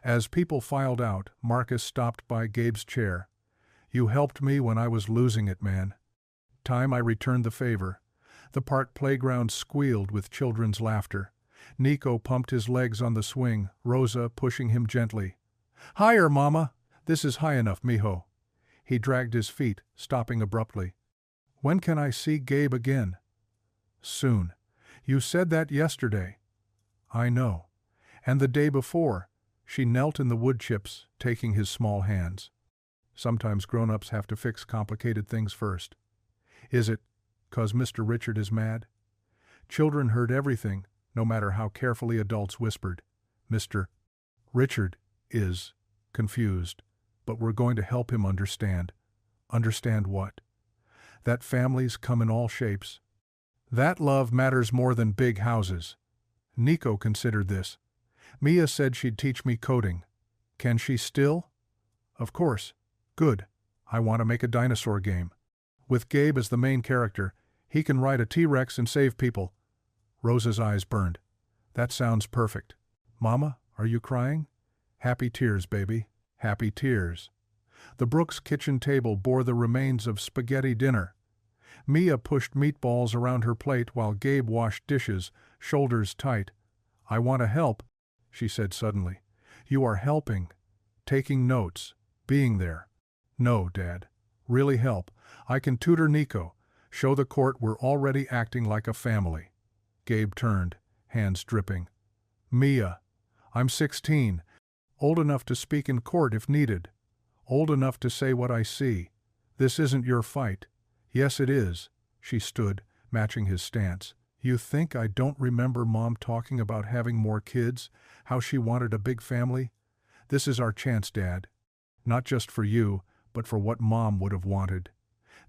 As people filed out, Marcus stopped by Gabe's chair. "You helped me when I was losing it, man." Time I returned the favor. The park playground squealed with children's laughter. Nico pumped his legs on the swing, Rosa pushing him gently. "Higher, Mama! This is high enough, mijo." He dragged his feet, stopping abruptly. "When can I see Gabe again?" "Soon. You said that yesterday." "I know. And the day before." She knelt in the wood chips, taking his small hands. "Sometimes grown-ups have to fix complicated things first." "Is it 'cause Mr. Richard is mad?" Children heard everything, no matter how carefully adults whispered. "Mr. Richard is confused, but we're going to help him understand." "Understand what?" "That families come in all shapes. That love matters more than big houses." Nico considered this. "Mia said she'd teach me coding. Can she still?" "Of course." "Good. I want to make a dinosaur game. With Gabe as the main character, he can ride a T-Rex and save people." Rosa's eyes burned. "That sounds perfect." Mama, are you crying? Happy tears, baby. Happy tears. The Brooks kitchen table bore the remains of spaghetti dinner. Mia pushed meatballs around her plate while Gabe washed dishes, shoulders tight. I want to help, she said suddenly. You are helping. Taking notes. Being there. No, Dad. Really help. I can tutor Nico. Show the court we're already acting like a family. Gabe turned, hands dripping. Mia. I'm 16. Old enough to speak in court if needed. Old enough to say what I see. This isn't your fight. Yes, it is. She stood, matching his stance. You think I don't remember Mom talking about having more kids? How she wanted a big family? This is our chance, Dad. Not just for you, but for what Mom would have wanted.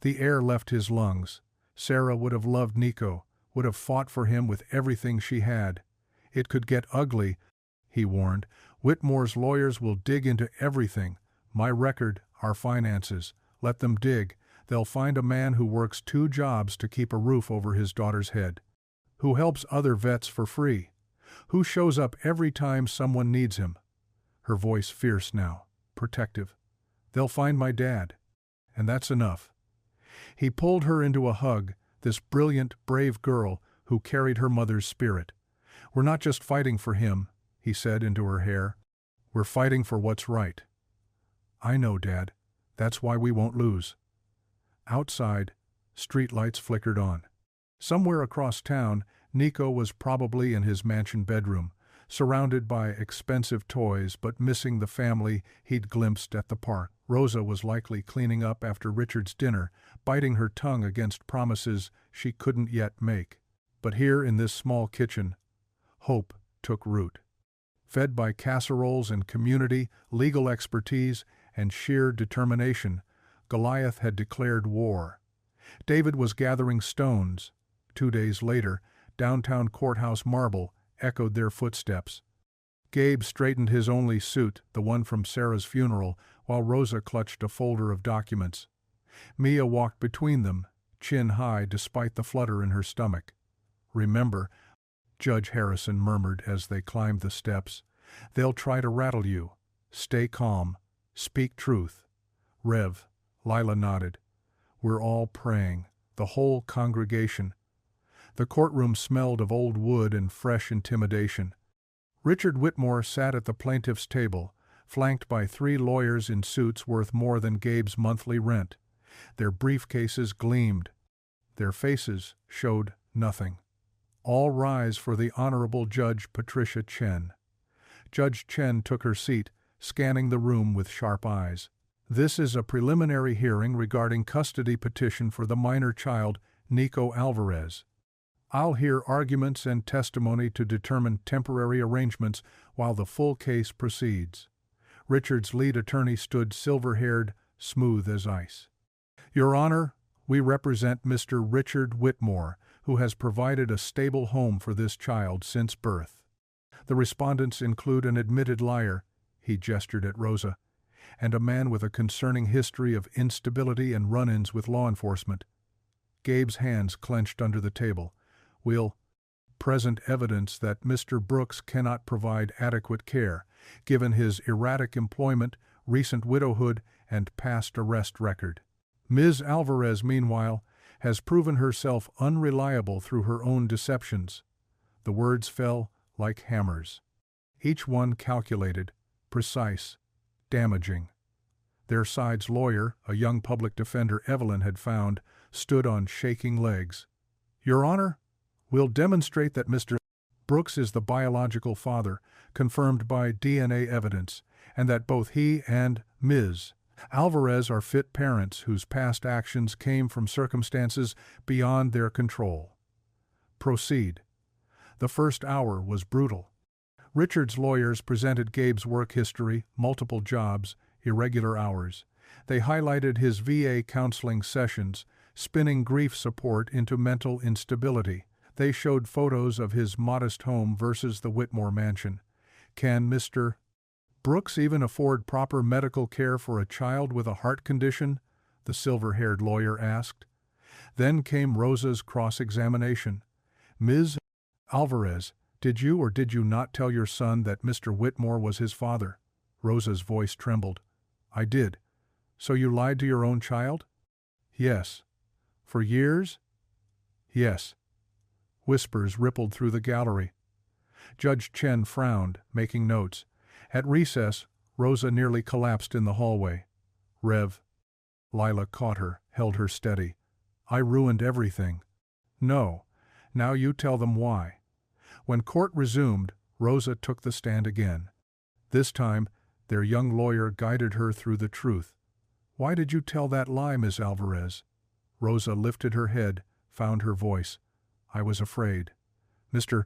The air left his lungs. Sarah would have loved Nico, would have fought for him with everything she had. It could get ugly, he warned. Whitmore's lawyers will dig into everything. My record, our finances. Let them dig. They'll find a man who works 2 jobs to keep a roof over his daughter's head. Who helps other vets for free. Who shows up every time someone needs him. Her voice fierce now, protective. They'll find my dad. And that's enough. He pulled her into a hug, this brilliant, brave girl who carried her mother's spirit. We're not just fighting for him, he said into her hair. We're fighting for what's right. I know, Dad. That's why we won't lose. Outside, street lights flickered on. Somewhere across town, Nico was probably in his mansion bedroom, surrounded by expensive toys but missing the family he'd glimpsed at the park. Rosa was likely cleaning up after Richard's dinner, biting her tongue against promises she couldn't yet make. But here in this small kitchen, hope took root. Fed by casseroles and community, legal expertise, and sheer determination, Goliath had declared war. David was gathering stones. 2 days later, downtown courthouse marble echoed their footsteps. Gabe straightened his only suit, the one from Sarah's funeral, while Rosa clutched a folder of documents. Mia walked between them, chin high despite the flutter in her stomach. Remember, Judge Harrison murmured as they climbed the steps, they'll try to rattle you. Stay calm. Speak truth. Rev. Lila nodded. We're all praying, the whole congregation. The courtroom smelled of old wood and fresh intimidation. Richard Whitmore sat at the plaintiff's table, flanked by 3 lawyers in suits worth more than Gabe's monthly rent. Their briefcases gleamed. Their faces showed nothing. All rise for the Honorable Judge Patricia Chen. Judge Chen took her seat, scanning the room with sharp eyes. This is a preliminary hearing regarding custody petition for the minor child, Nico Alvarez. I'll hear arguments and testimony to determine temporary arrangements while the full case proceeds. Richard's lead attorney stood silver-haired, smooth as ice. Your Honor, we represent Mr. Richard Whitmore, who has provided a stable home for this child since birth. The respondents include an admitted liar, he gestured at Rosa, and a man with a concerning history of instability and run-ins with law enforcement. Gabe's hands clenched under the table. We'll present evidence that Mr. Brooks cannot provide adequate care, given his erratic employment, recent widowhood, and past arrest record. Ms. Alvarez, meanwhile, has proven herself unreliable through her own deceptions. The words fell like hammers. Each one calculated, precise, damaging. Their side's lawyer, a young public defender Evelyn had found, stood on shaking legs. Your Honor, we'll demonstrate that Mr. Brooks is the biological father, confirmed by DNA evidence, and that both he and Ms. Alvarez are fit parents whose past actions came from circumstances beyond their control. Proceed. The first hour was brutal. Richard's lawyers presented Gabe's work history, multiple jobs, irregular hours. They highlighted his VA counseling sessions, spinning grief support into mental instability. They showed photos of his modest home versus the Whitmore mansion. Can Mr. Brooks even afford proper medical care for a child with a heart condition? The silver-haired lawyer asked. Then came Rosa's cross-examination. Ms. Alvarez, Did you or did you not tell your son that Mr. Whitmore was his father? Rosa's voice trembled. I did. So you lied to your own child? Yes. For years? Yes. Whispers rippled through the gallery. Judge Chen frowned, making notes. At recess, Rosa nearly collapsed in the hallway. Rev. Lila caught her, held her steady. I ruined everything. No. Now you tell them why. When court resumed, Rosa took the stand again. This time, their young lawyer guided her through the truth. Why did you tell that lie, Miss Alvarez? Rosa lifted her head, found her voice. I was afraid. Mr.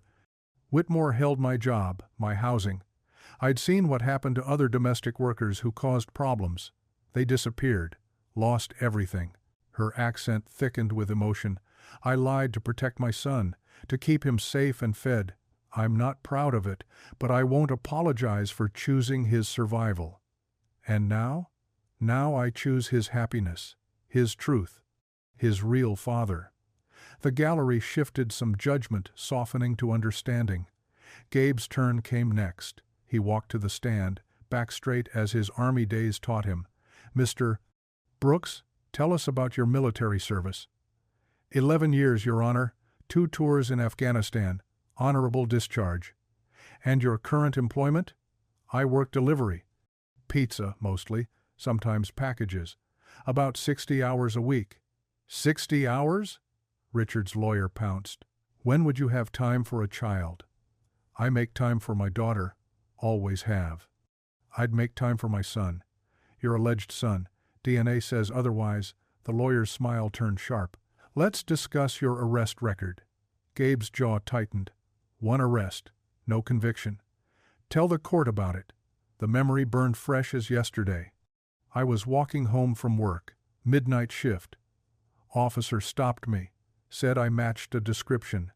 Whitmore held my job, my housing. I'd seen what happened to other domestic workers who caused problems. They disappeared, lost everything. Her accent thickened with emotion. I lied to protect my son, to keep him safe and fed. I'm not proud of it, but I won't apologize for choosing his survival. And now? Now I choose his happiness, his truth, his real father. The gallery shifted some judgment, softening to understanding. Gabe's turn came next. He walked to the stand, back straight as his army days taught him. Mr. Brooks, tell us about your military service. 11 years, Your Honor. 2 tours in Afghanistan. Honorable discharge. And your current employment? I work delivery. Pizza, mostly. Sometimes packages. About 60 hours a week. 60 hours? Richard's lawyer pounced. When would you have time for a child? I make time for my daughter. Always have. I'd make time for my son. Your alleged son. DNA says otherwise. The lawyer's smile turned sharp. Let's discuss your arrest record. Gabe's jaw tightened. 1 arrest. No conviction. Tell the court about it. The memory burned fresh as yesterday. I was walking home from work. Midnight shift. Officer stopped me. Said I matched a description.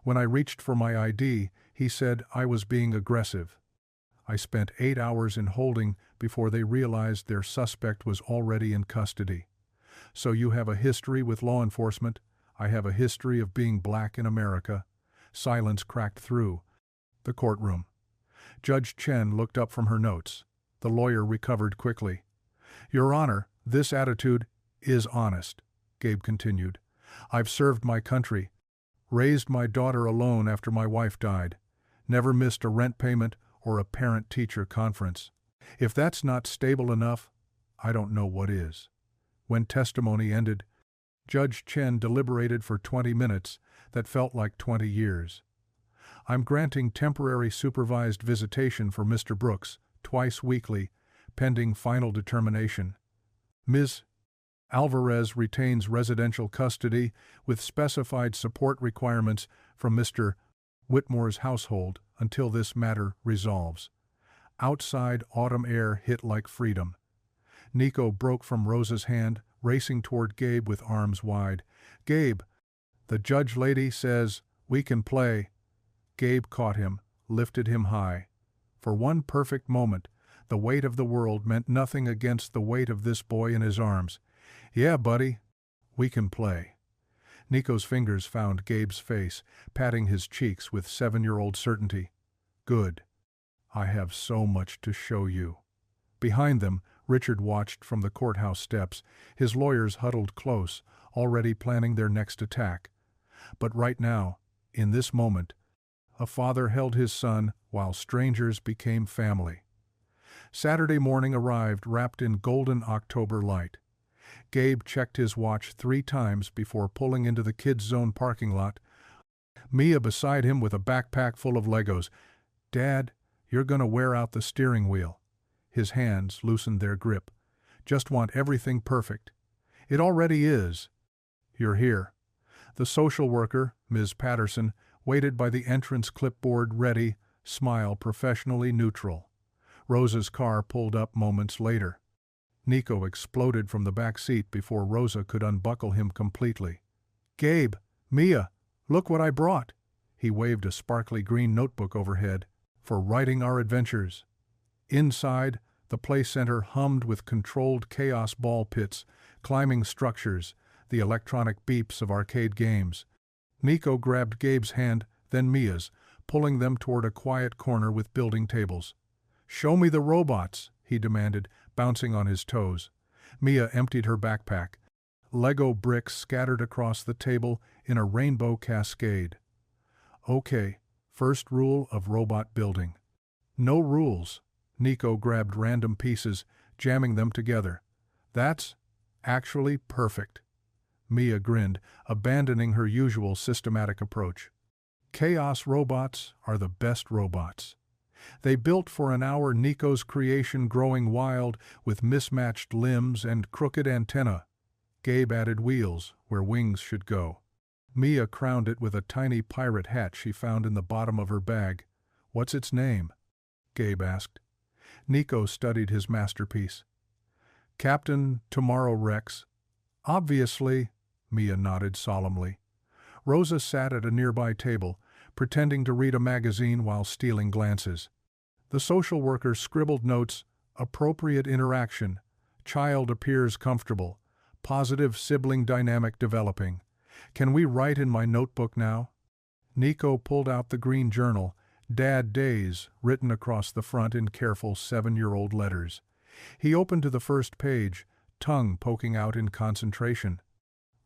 When I reached for my ID, he said I was being aggressive. I spent 8 hours in holding before they realized their suspect was already in custody. So you have a history with law enforcement. I have a history of being black in America. Silence cracked through the courtroom. Judge Chen looked up from her notes. The lawyer recovered quickly. Your Honor, this attitude is honest, Gabe continued. I've served my country, raised my daughter alone after my wife died, never missed a rent payment or a parent-teacher conference. If that's not stable enough, I don't know what is. When testimony ended, Judge Chen deliberated for 20 minutes that felt like 20 years. I'm granting temporary supervised visitation for Mr. Brooks, twice weekly, pending final determination. Ms. Alvarez retains residential custody with specified support requirements from Mr. Whitmore's household until this matter resolves. Outside, autumn air hit like freedom. Nico broke from Rosa's hand, racing toward Gabe with arms wide. Gabe, the judge lady says we can play. Gabe caught him, lifted him high. For one perfect moment, the weight of the world meant nothing against the weight of this boy in his arms. Yeah, buddy, we can play. Nico's fingers found Gabe's face, patting his cheeks with 7-year-old certainty. Good. I have so much to show you. Behind them, Richard watched from the courthouse steps, his lawyers huddled close, already planning their next attack. But right now, in this moment, a father held his son while strangers became family. Saturday morning arrived wrapped in golden October light. Gabe checked his watch 3 times before pulling into the kids' zone parking lot. Mia beside him with a backpack full of Legos. Dad, you're gonna wear out the steering wheel. His hands loosened their grip. Just want everything perfect. It already is. You're here. The social worker, Ms. Patterson, waited by the entrance clipboard ready, smile professionally neutral. Rosa's car pulled up moments later. Nico exploded from the back seat before Rosa could unbuckle him completely. Gabe, Mia, look what I brought. He waved a sparkly green notebook overhead. For writing our adventures. Inside, the play center hummed with controlled chaos ball pits, climbing structures, the electronic beeps of arcade games. Nico grabbed Gabe's hand, then Mia's, pulling them toward a quiet corner with building tables. "Show me the robots," he demanded, bouncing on his toes. Mia emptied her backpack. Lego bricks scattered across the table in a rainbow cascade. "Okay, first rule of robot building. No rules." Nico grabbed random pieces, jamming them together. "That's actually perfect." Mia grinned, abandoning her usual systematic approach. "Chaos robots are the best robots." They built for an hour, Nico's creation growing wild with mismatched limbs and crooked antennae. Gabe added wheels where wings should go. Mia crowned it with a tiny pirate hat she found in the bottom of her bag. "What's its name?" Gabe asked. Nico studied his masterpiece. "Captain Tomorrow Rex." "Obviously," Mia nodded solemnly. Rosa sat at a nearby table, pretending to read a magazine while stealing glances. The social worker scribbled notes: appropriate interaction, child appears comfortable, positive sibling dynamic developing. "Can we write in my notebook now?" Nico pulled out the green journal, Dad Days, written across the front in careful 7-year-old letters. He opened to the first page, tongue poking out in concentration.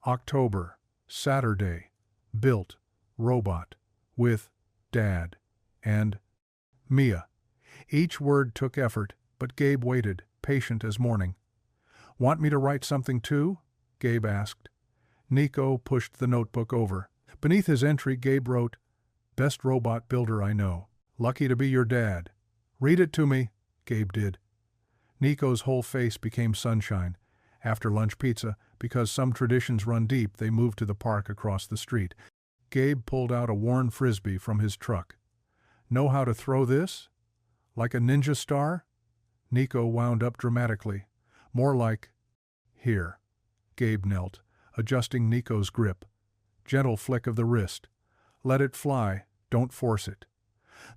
October, Saturday, built, robot, with, Dad, and, Mia. Each word took effort, but Gabe waited, patient as morning. "Want me to write something too?" Gabe asked. Nico pushed the notebook over. Beneath his entry, Gabe wrote, "Best robot builder I know. Lucky to be your dad." "Read it to me." Gabe did. Nico's whole face became sunshine. After lunch pizza, because some traditions run deep, they moved to the park across the street. Gabe pulled out a worn frisbee from his truck. "Know how to throw this? Like a ninja star?" Nico wound up dramatically. "More like, here." Gabe knelt, adjusting Nico's grip. Gentle flick of the wrist. "Let it fly, don't force it."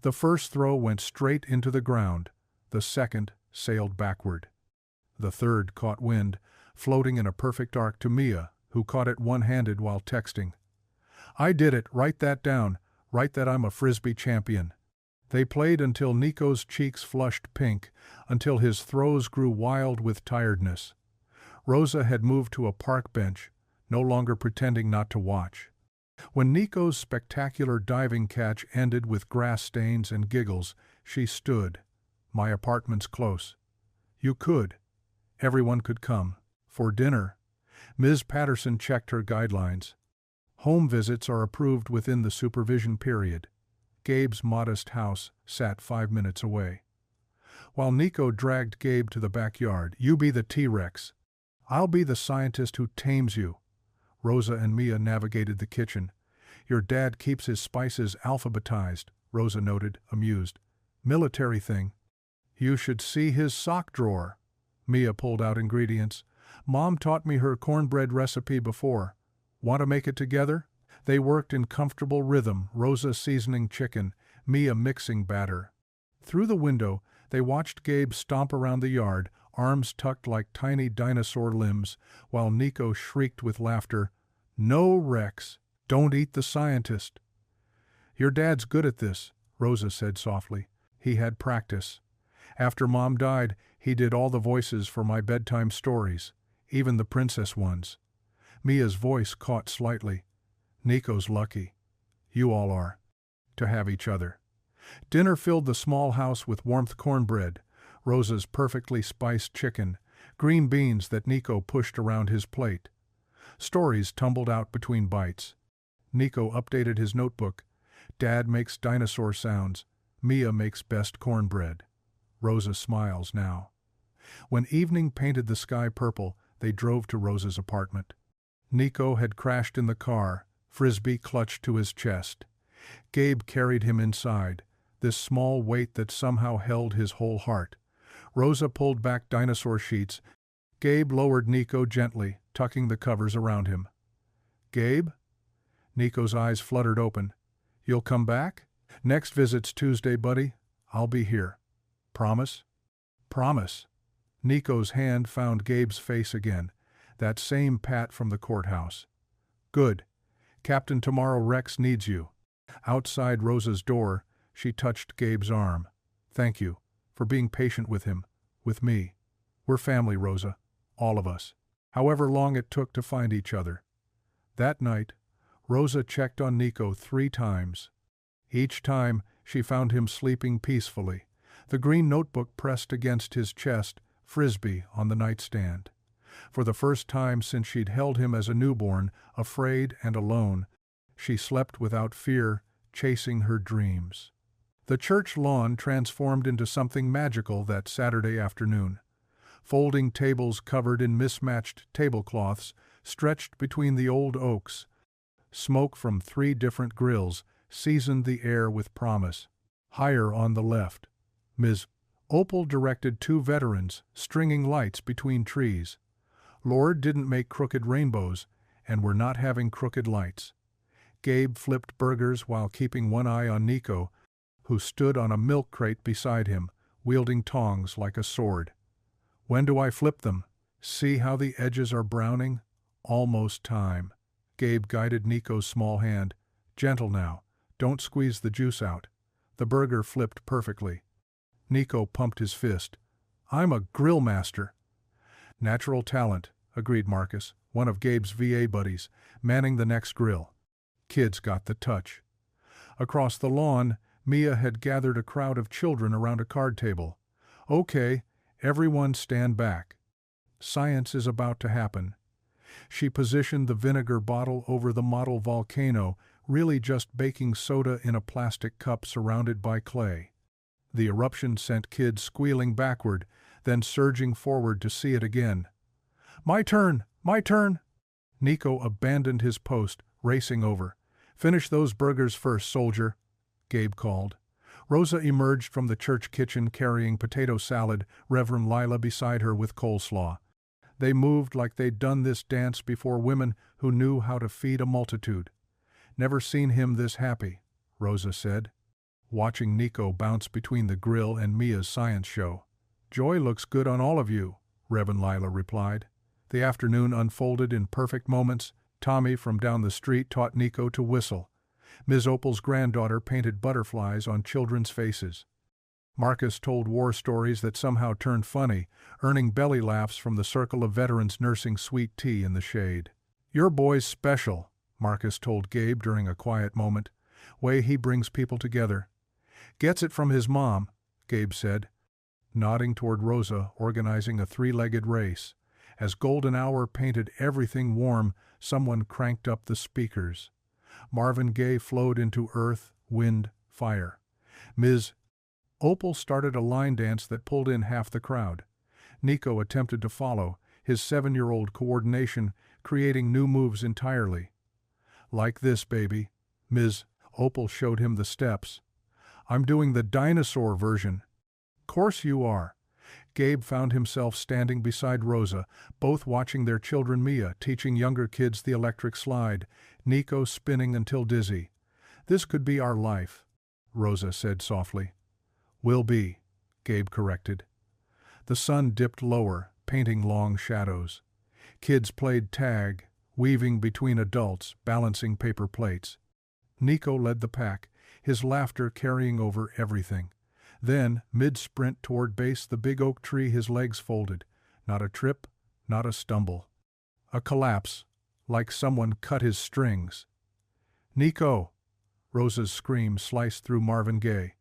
The first throw went straight into the ground. The second sailed backward. The third caught wind, floating in a perfect arc to Mia, who caught it one-handed while texting. "I did it, write that down, write that I'm a frisbee champion." They played until Nico's cheeks flushed pink, until his throws grew wild with tiredness. Rosa had moved to a park bench, no longer pretending not to watch. When Nico's spectacular diving catch ended with grass stains and giggles, she stood. "My apartment's close. You could. Everyone could come. For dinner." Ms. Patterson checked her guidelines. Home visits are approved within the supervision period. Gabe's modest house sat 5 minutes away. While Nico dragged Gabe to the backyard, "You be the T-Rex. I'll be the scientist who tames you." Rosa and Mia navigated the kitchen. "Your dad keeps his spices alphabetized," Rosa noted, amused. "Military thing." "You should see his sock drawer." Mia pulled out ingredients. "Mom taught me her cornbread recipe before. Want to make it together?" They worked in comfortable rhythm, Rosa seasoning chicken, Mia mixing batter. Through the window, they watched Gabe stomp around the yard, arms tucked like tiny dinosaur limbs, while Nico shrieked with laughter, "No, Rex, don't eat the scientist." "Your dad's good at this," Rosa said softly. "He had practice. After Mom died, he did all the voices for my bedtime stories, even the princess ones." Mia's voice caught slightly. "Nico's lucky. You all are. To have each other." Dinner filled the small house with warmth: cornbread, Rosa's perfectly spiced chicken, green beans that Nico pushed around his plate. Stories tumbled out between bites. Nico updated his notebook. Dad makes dinosaur sounds. Mia makes best cornbread. Rosa smiles now. When evening painted the sky purple, they drove to Rosa's apartment. Nico had crashed in the car, frisbee clutched to his chest. Gabe carried him inside, this small weight that somehow held his whole heart. Rosa pulled back dinosaur sheets. Gabe lowered Nico gently, tucking the covers around him. "Gabe?" Nico's eyes fluttered open. "You'll come back?" "Next visit's Tuesday, buddy. I'll be here." "Promise?" "Promise." Nico's hand found Gabe's face again, that same pat from the courthouse. "Good. Captain Tomorrow Rex needs you." Outside Rosa's door, she touched Gabe's arm. "Thank you for being patient with him, with me. We're family, Rosa, all of us." However long it took to find each other. That night, Rosa checked on Nico 3 times. Each time, she found him sleeping peacefully, the green notebook pressed against his chest, Frisbee on the nightstand. For the first time since she'd held him as a newborn, afraid and alone, she slept without fear, chasing her dreams. The church lawn transformed into something magical that Saturday afternoon. Folding tables covered in mismatched tablecloths stretched between the old oaks. Smoke from 3 different grills seasoned the air with promise. Higher on the left, Ms. Opal directed 2 veterans stringing lights between trees. Lord didn't make crooked rainbows, and we're not having crooked lights. Gabe flipped burgers while keeping one eye on Nico, who stood on a milk crate beside him, wielding tongs like a sword. "When do I flip them? See how the edges are browning? Almost time." Gabe guided Nico's small hand. "Gentle now. Don't squeeze the juice out." The burger flipped perfectly. Nico pumped his fist. "I'm a grill master." "Natural talent," agreed Marcus, one of Gabe's VA buddies, manning the next grill. Kids got the touch. Across the lawn, Mia had gathered a crowd of children around a card table. "Okay, everyone stand back. Science is about to happen." She positioned the vinegar bottle over the model volcano, really just baking soda in a plastic cup surrounded by clay. The eruption sent kids squealing backward, then surging forward to see it again. "My turn! My turn!" Nico abandoned his post, racing over. "Finish those burgers first, soldier," Gabe called. Rosa emerged from the church kitchen carrying potato salad, Reverend Lila beside her with coleslaw. They moved like they'd done this dance before, women who knew how to feed a multitude. "Never seen him this happy," Rosa said, watching Nico bounce between the grill and Mia's science show. "Joy looks good on all of you," Reverend Lila replied. The afternoon unfolded in perfect moments. Tommy from down the street taught Nico to whistle. Ms. Opal's granddaughter painted butterflies on children's faces. Marcus told war stories that somehow turned funny, earning belly laughs from the circle of veterans nursing sweet tea in the shade. "Your boy's special," Marcus told Gabe during a quiet moment. "Way he brings people together." "Gets it from his mom," Gabe said, nodding toward Rosa organizing a 3-legged race. As golden hour painted everything warm, someone cranked up the speakers. Marvin Gaye flowed into earth, wind, fire. Ms. Opal started a line dance that pulled in half the crowd. Nico attempted to follow, his 7-year-old coordination creating new moves entirely. "Like this, baby." Ms. Opal showed him the steps. "I'm doing the dinosaur version." "Course you are." Gabe found himself standing beside Rosa, both watching their children, Mia teaching younger kids the electric slide, Nico spinning until dizzy. "This could be our life," Rosa said softly. "Will be," Gabe corrected. The sun dipped lower, painting long shadows. Kids played tag, weaving between adults, balancing paper plates. Nico led the pack, his laughter carrying over everything. Then, mid-sprint toward base the big oak tree, his legs folded. Not a trip, not a stumble. A collapse, like someone cut his strings. "Nico!" Rosa's scream sliced through Marvin Gaye.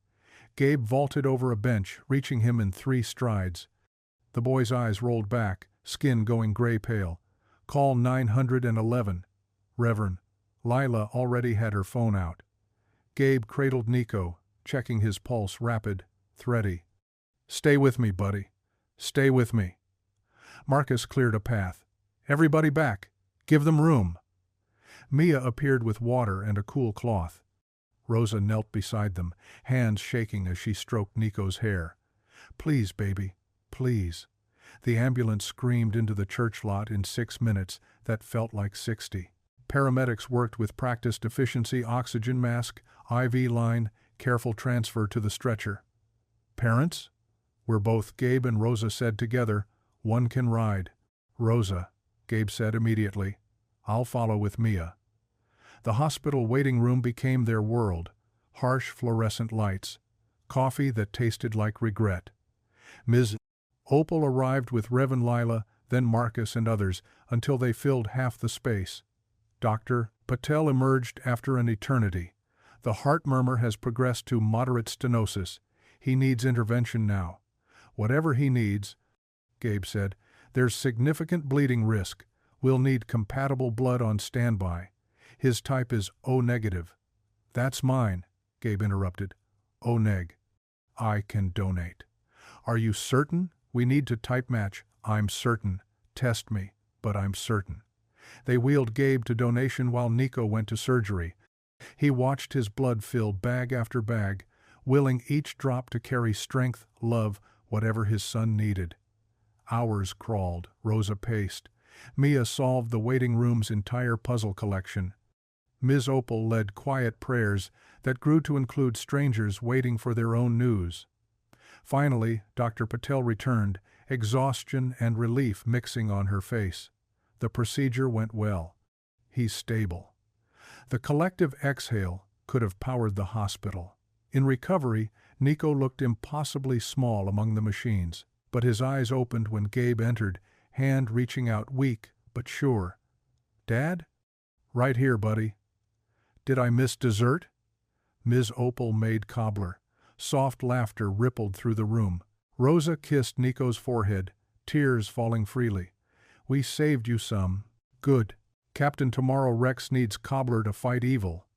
Gabe vaulted over a bench, reaching him in 3 strides. The boy's eyes rolled back, skin going gray-pale. "Call 911. Reverend." Lila already had her phone out. Gabe cradled Nico, checking his pulse, rapid, thready. "Stay with me, buddy. Stay with me." Marcus cleared a path. "Everybody back. Give them room." Mia appeared with water and a cool cloth. Rosa knelt beside them, hands shaking as she stroked Nico's hair. "Please, baby, please." The ambulance screamed into the church lot in 6 minutes that felt like 60. Paramedics worked with practiced efficiency, oxygen mask, IV line, careful transfer to the stretcher. "Parents?" We're both, Gabe and Rosa said together. "One can ride." "Rosa," Gabe said immediately. "I'll follow with Mia." The hospital waiting room became their world. Harsh fluorescent lights. Coffee that tasted like regret. Ms. Opal arrived with Reverend Lila, then Marcus and others, until they filled half the space. Dr. Patel emerged after an eternity. The heart murmur has progressed to moderate stenosis. He needs intervention now. Whatever he needs, Gabe said, there's significant bleeding risk. We'll need compatible blood on standby. His type is O negative. That's mine, Gabe interrupted. O neg. I can donate. Are you certain? We need to type match. I'm certain. Test me, but I'm certain. They wheeled Gabe to donation while Nico went to surgery. He watched his blood fill bag after bag, willing each drop to carry strength, love, whatever his son needed. Hours crawled, Rosa paced. Mia solved the waiting room's entire puzzle collection. Ms. Opal led quiet prayers that grew to include strangers waiting for their own news. Finally, Dr. Patel returned, exhaustion and relief mixing on her face. The procedure went well. He's stable. The collective exhale could have powered the hospital. In recovery, Nico looked impossibly small among the machines, but his eyes opened when Gabe entered, hand reaching out weak but sure. "Dad?" "Right here, buddy." "Did I miss dessert?" Ms. Opal made cobbler. Soft laughter rippled through the room. Rosa kissed Nico's forehead, tears falling freely. "We saved you some. Good. Captain Tomorrow Rex needs cobbler to fight evil."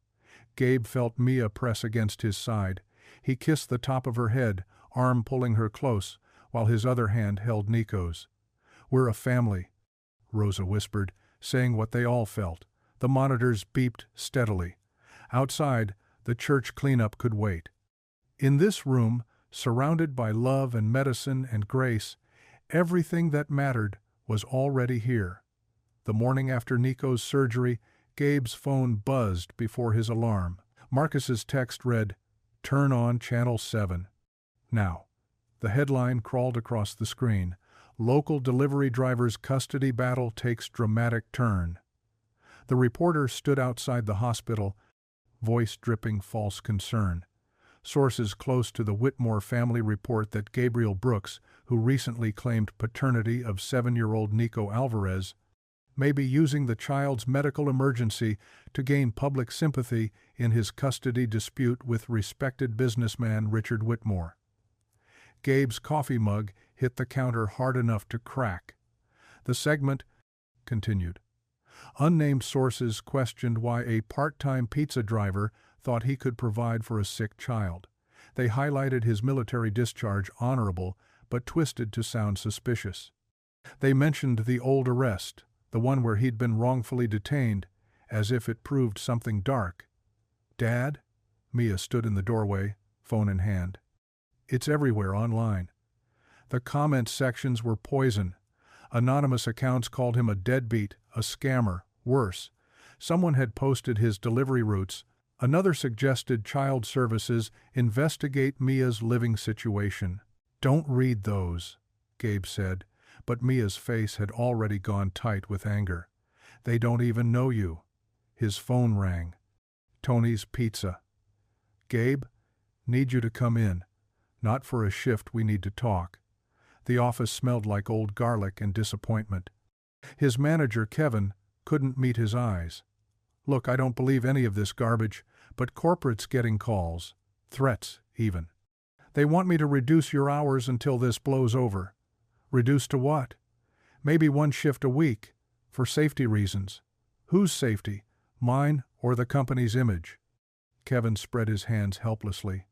Gabe felt Mia press against his side. He kissed the top of her head, arm pulling her close, while his other hand held Nico's. "We're a family," Rosa whispered, saying what they all felt. The monitors beeped steadily. Outside, the church cleanup could wait. In this room, surrounded by love and medicine and grace, everything that mattered was already here. The morning after Nico's surgery, Gabe's phone buzzed before his alarm. Marcus's text read, "Turn on Channel 7. Now." The headline crawled across the screen. Local delivery driver's custody battle takes dramatic turn. The reporter stood outside the hospital, voice dripping false concern. Sources close to the Whitmore family report that Gabriel Brooks, who recently claimed paternity of 7-year-old Nico Alvarez, may be using the child's medical emergency to gain public sympathy in his custody dispute with respected businessman Richard Whitmore. Gabe's coffee mug hit the counter hard enough to crack. The segment continued. Unnamed sources questioned why a part-time pizza driver thought he could provide for a sick child. They highlighted his military discharge honorable, but twisted to sound suspicious. They mentioned the old arrest, the one where he'd been wrongfully detained, as if it proved something dark. "Dad?" Mia stood in the doorway, phone in hand. "It's everywhere online." The comment sections were poison. Anonymous accounts called him a deadbeat, a scammer, worse. Someone had posted his delivery routes. Another suggested child services investigate Mia's living situation. "Don't read those," Gabe said, but Mia's face had already gone tight with anger. "They don't even know you." His phone rang. "Tony's Pizza." "Gabe, need you to come in. Not for a shift, we need to talk." The office smelled like old garlic and disappointment. His manager, Kevin, couldn't meet his eyes. "Look, I don't believe any of this garbage, but corporate's getting calls. Threats, even. They want me to reduce your hours until this blows over." "Reduce to what?" "Maybe 1 shift a week, for safety reasons." "Whose safety? Mine or the company's image?" Kevin spread his hands helplessly.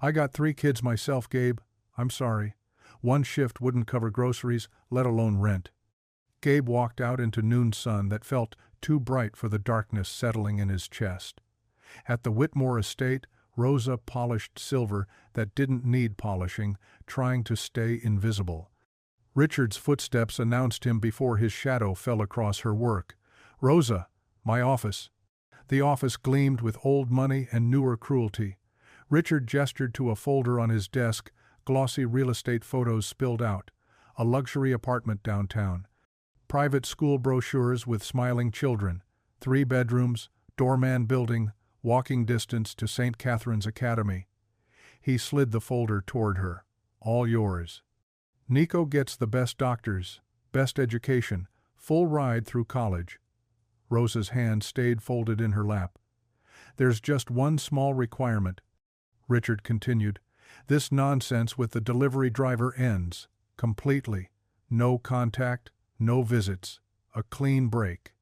"I got 3 kids myself, Gabe. I'm sorry. 1 shift wouldn't cover groceries, let alone rent." Gabe walked out into noon sun that felt too bright for the darkness settling in his chest. At the Whitmore estate, Rosa polished silver that didn't need polishing, trying to stay invisible. Richard's footsteps announced him before his shadow fell across her work. "Rosa, my office." The office gleamed with old money and newer cruelty. Richard gestured to a folder on his desk. Glossy real estate photos spilled out. A luxury apartment downtown. Private school brochures with smiling children. 3 bedrooms, Doorman Building, walking distance to St. Catherine's Academy. He slid the folder toward her. All yours. Nico gets the best doctors, best education, full ride through college. Rosa's hand stayed folded in her lap. There's just one small requirement, Richard continued. This nonsense with the delivery driver ends. Completely. No contact, no visits. A clean break.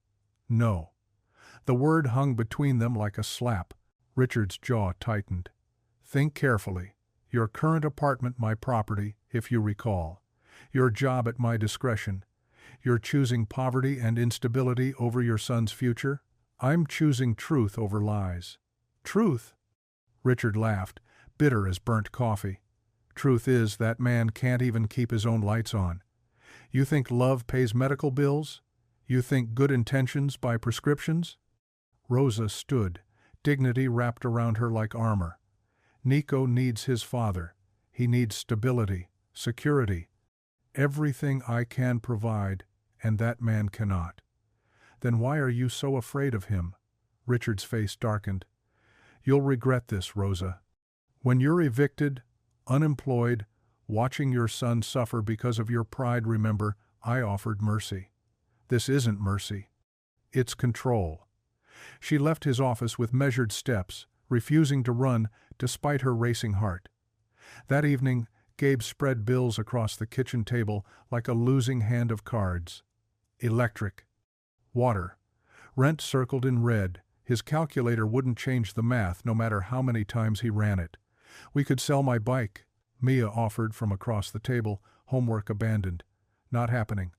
No. The word hung between them like a slap. Richard's jaw tightened. Think carefully. Your current apartment my property, if you recall. Your job at my discretion. You're choosing poverty and instability over your son's future? I'm choosing truth over lies. Truth? Richard laughed, bitter as burnt coffee. Truth is, that man can't even keep his own lights on. You think love pays medical bills? You think good intentions buy prescriptions? Rosa stood, dignity wrapped around her like armor. Nico needs his father. He needs stability, security. Everything I can provide, and that man cannot. Then why are you so afraid of him? Richard's face darkened. You'll regret this, Rosa. When you're evicted, unemployed, watching your son suffer because of your pride, remember, I offered mercy. This isn't mercy. It's control. She left his office with measured steps, refusing to run despite her racing heart. That evening, Gabe spread bills across the kitchen table like a losing hand of cards. Electric. Water. Rent circled in red. His calculator wouldn't change the math no matter how many times he ran it. We could sell my bike, Mia offered from across the table, homework abandoned. Not happening.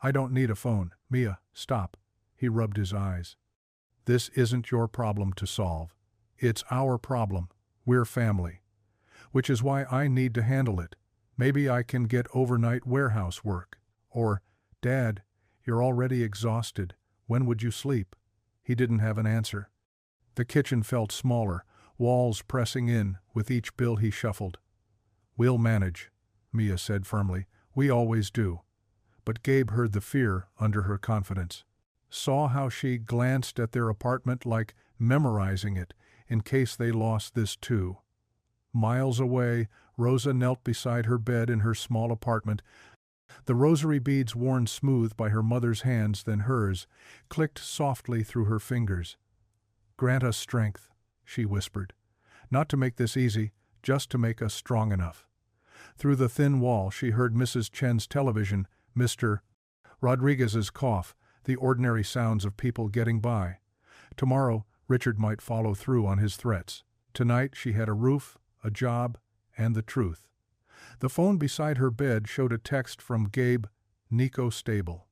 I don't need a phone. Mia, stop. He rubbed his eyes. This isn't your problem to solve. It's our problem. We're family. Which is why I need to handle it. Maybe I can get overnight warehouse work. Or, Dad, you're already exhausted. When would you sleep? He didn't have an answer. The kitchen felt smaller, walls pressing in with each bill he shuffled. We'll manage, Mia said firmly. We always do. But Gabe heard the fear under her confidence. Saw how she glanced at their apartment like memorizing it in case they lost this too. Miles away, Rosa knelt beside her bed in her small apartment. The rosary beads worn smooth by her mother's hands than hers clicked softly through her fingers. Grant us strength, she whispered. Not to make this easy, just to make us strong enough. Through the thin wall she heard Mrs. Chen's television, Mr. Rodriguez's cough, the ordinary sounds of people getting by. Tomorrow, Richard might follow through on his threats. Tonight she had a roof, a job, and the truth. The phone beside her bed showed a text from Gabe, Nico stable.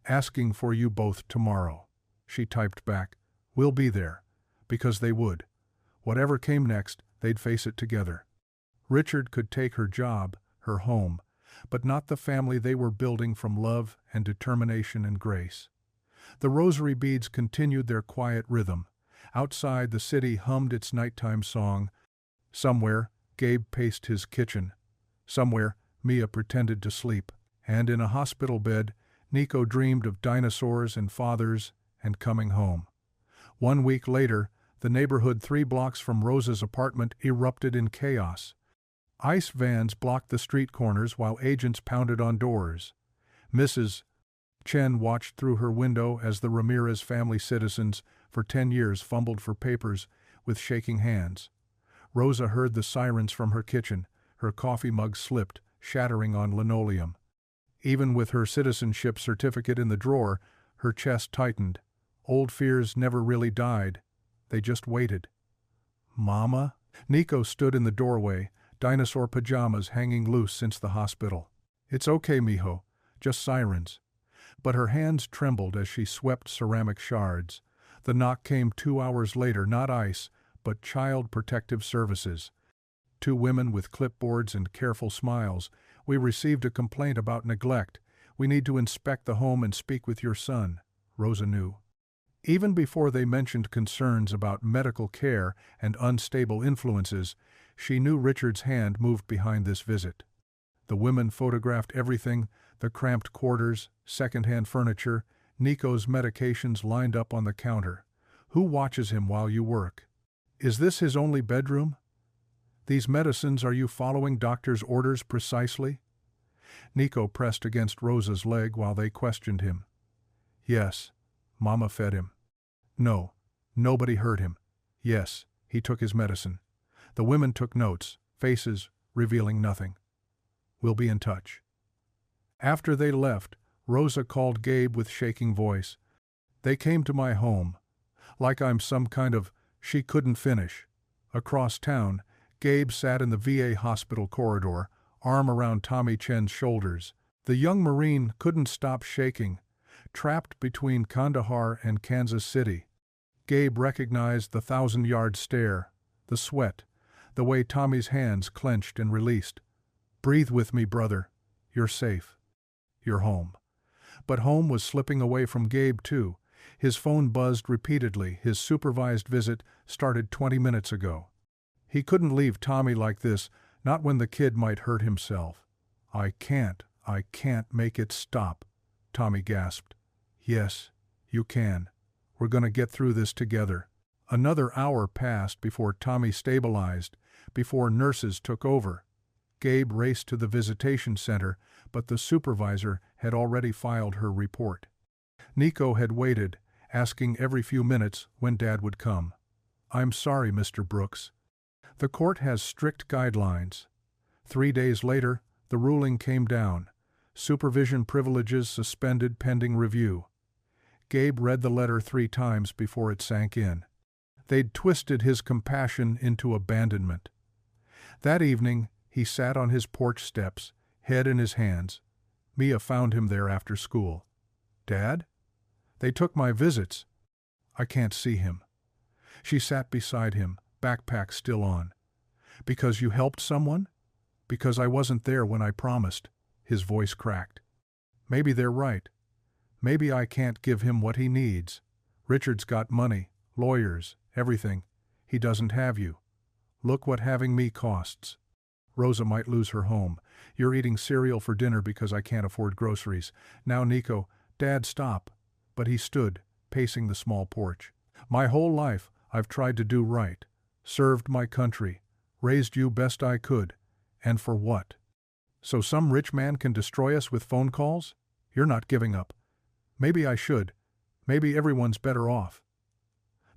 Asking for you both tomorrow. She typed back, we'll be there. Because they would. Whatever came next, they'd face it together. Richard could take her job, her home, but not the family they were building from love and determination and grace. The rosary beads continued their quiet rhythm. Outside, the city hummed its nighttime song. Somewhere, Gabe paced his kitchen. Somewhere, Mia pretended to sleep. And in a hospital bed, Nico dreamed of dinosaurs and fathers and coming home. 1 week later, the neighborhood 3 blocks from Rosa's apartment erupted in chaos. ICE vans blocked the street corners while agents pounded on doors. Mrs. Chen watched through her window as the Ramirez family citizens for 10 years fumbled for papers with shaking hands. Rosa heard the sirens from her kitchen. Her coffee mug slipped, shattering on linoleum. Even with her citizenship certificate in the drawer, her chest tightened. Old fears never really died. They just waited. Mama? Nico stood in the doorway, dinosaur pajamas hanging loose since the hospital. It's okay, mijo. Just sirens. But her hands trembled as she swept ceramic shards. The knock came 2 hours later, not ICE, but Child Protective Services. 2 women with clipboards and careful smiles. We received a complaint about neglect. We need to inspect the home and speak with your son. Rosa knew. Even before they mentioned concerns about medical care and unstable influences, she knew Richard's hand moved behind this visit. The women photographed everything, the cramped quarters, second-hand furniture, Nico's medications lined up on the counter. Who watches him while you work? Is this his only bedroom? These medicines, are you following doctor's orders precisely? Nico pressed against Rosa's leg while they questioned him. Yes, Mama fed him. No, nobody hurt him. Yes, he took his medicine. The women took notes, faces revealing nothing. We'll be in touch. After they left, Rosa called Gabe with shaking voice. They came to my home. Like I'm some kind of, she couldn't finish. Across town, Gabe sat in the VA hospital corridor, arm around Tommy Chen's shoulders. The young Marine couldn't stop shaking, trapped between Kandahar and Kansas City. Gabe recognized the 1,000-yard stare, the sweat, the way Tommy's hands clenched and released. Breathe with me, brother. You're safe. You're home. But home was slipping away from Gabe, too. His phone buzzed repeatedly. His supervised visit started 20 minutes ago. He couldn't leave Tommy like this, not when the kid might hurt himself. I can't make it stop, Tommy gasped. Yes, you can. We're gonna get through this together. Another hour passed before Tommy stabilized, before nurses took over. Gabe raced to the visitation center, but the supervisor had already filed her report. Nico had waited, asking every few minutes when Dad would come. I'm sorry, Mr. Brooks. The court has strict guidelines. 3 days later, the ruling came down. Supervision privileges suspended pending review. Gabe read the letter 3 times before it sank in. They'd twisted his compassion into abandonment. That evening, he sat on his porch steps, head in his hands. Mia found him there after school. Dad? They took my visits. I can't see him. She sat beside him, backpack still on. Because you helped someone? Because I wasn't there when I promised. His voice cracked. Maybe they're right. Maybe I can't give him what he needs. Richard's got money, lawyers, everything. He doesn't have you. Look what having me costs. Rosa might lose her home. You're eating cereal for dinner because I can't afford groceries. Now, Nico, Dad, stop. But he stood, pacing the small porch. My whole life, I've tried to do right. Served my country. Raised you best I could. And for what? So some rich man can destroy us with phone calls? You're not giving up. Maybe I should. Maybe everyone's better off.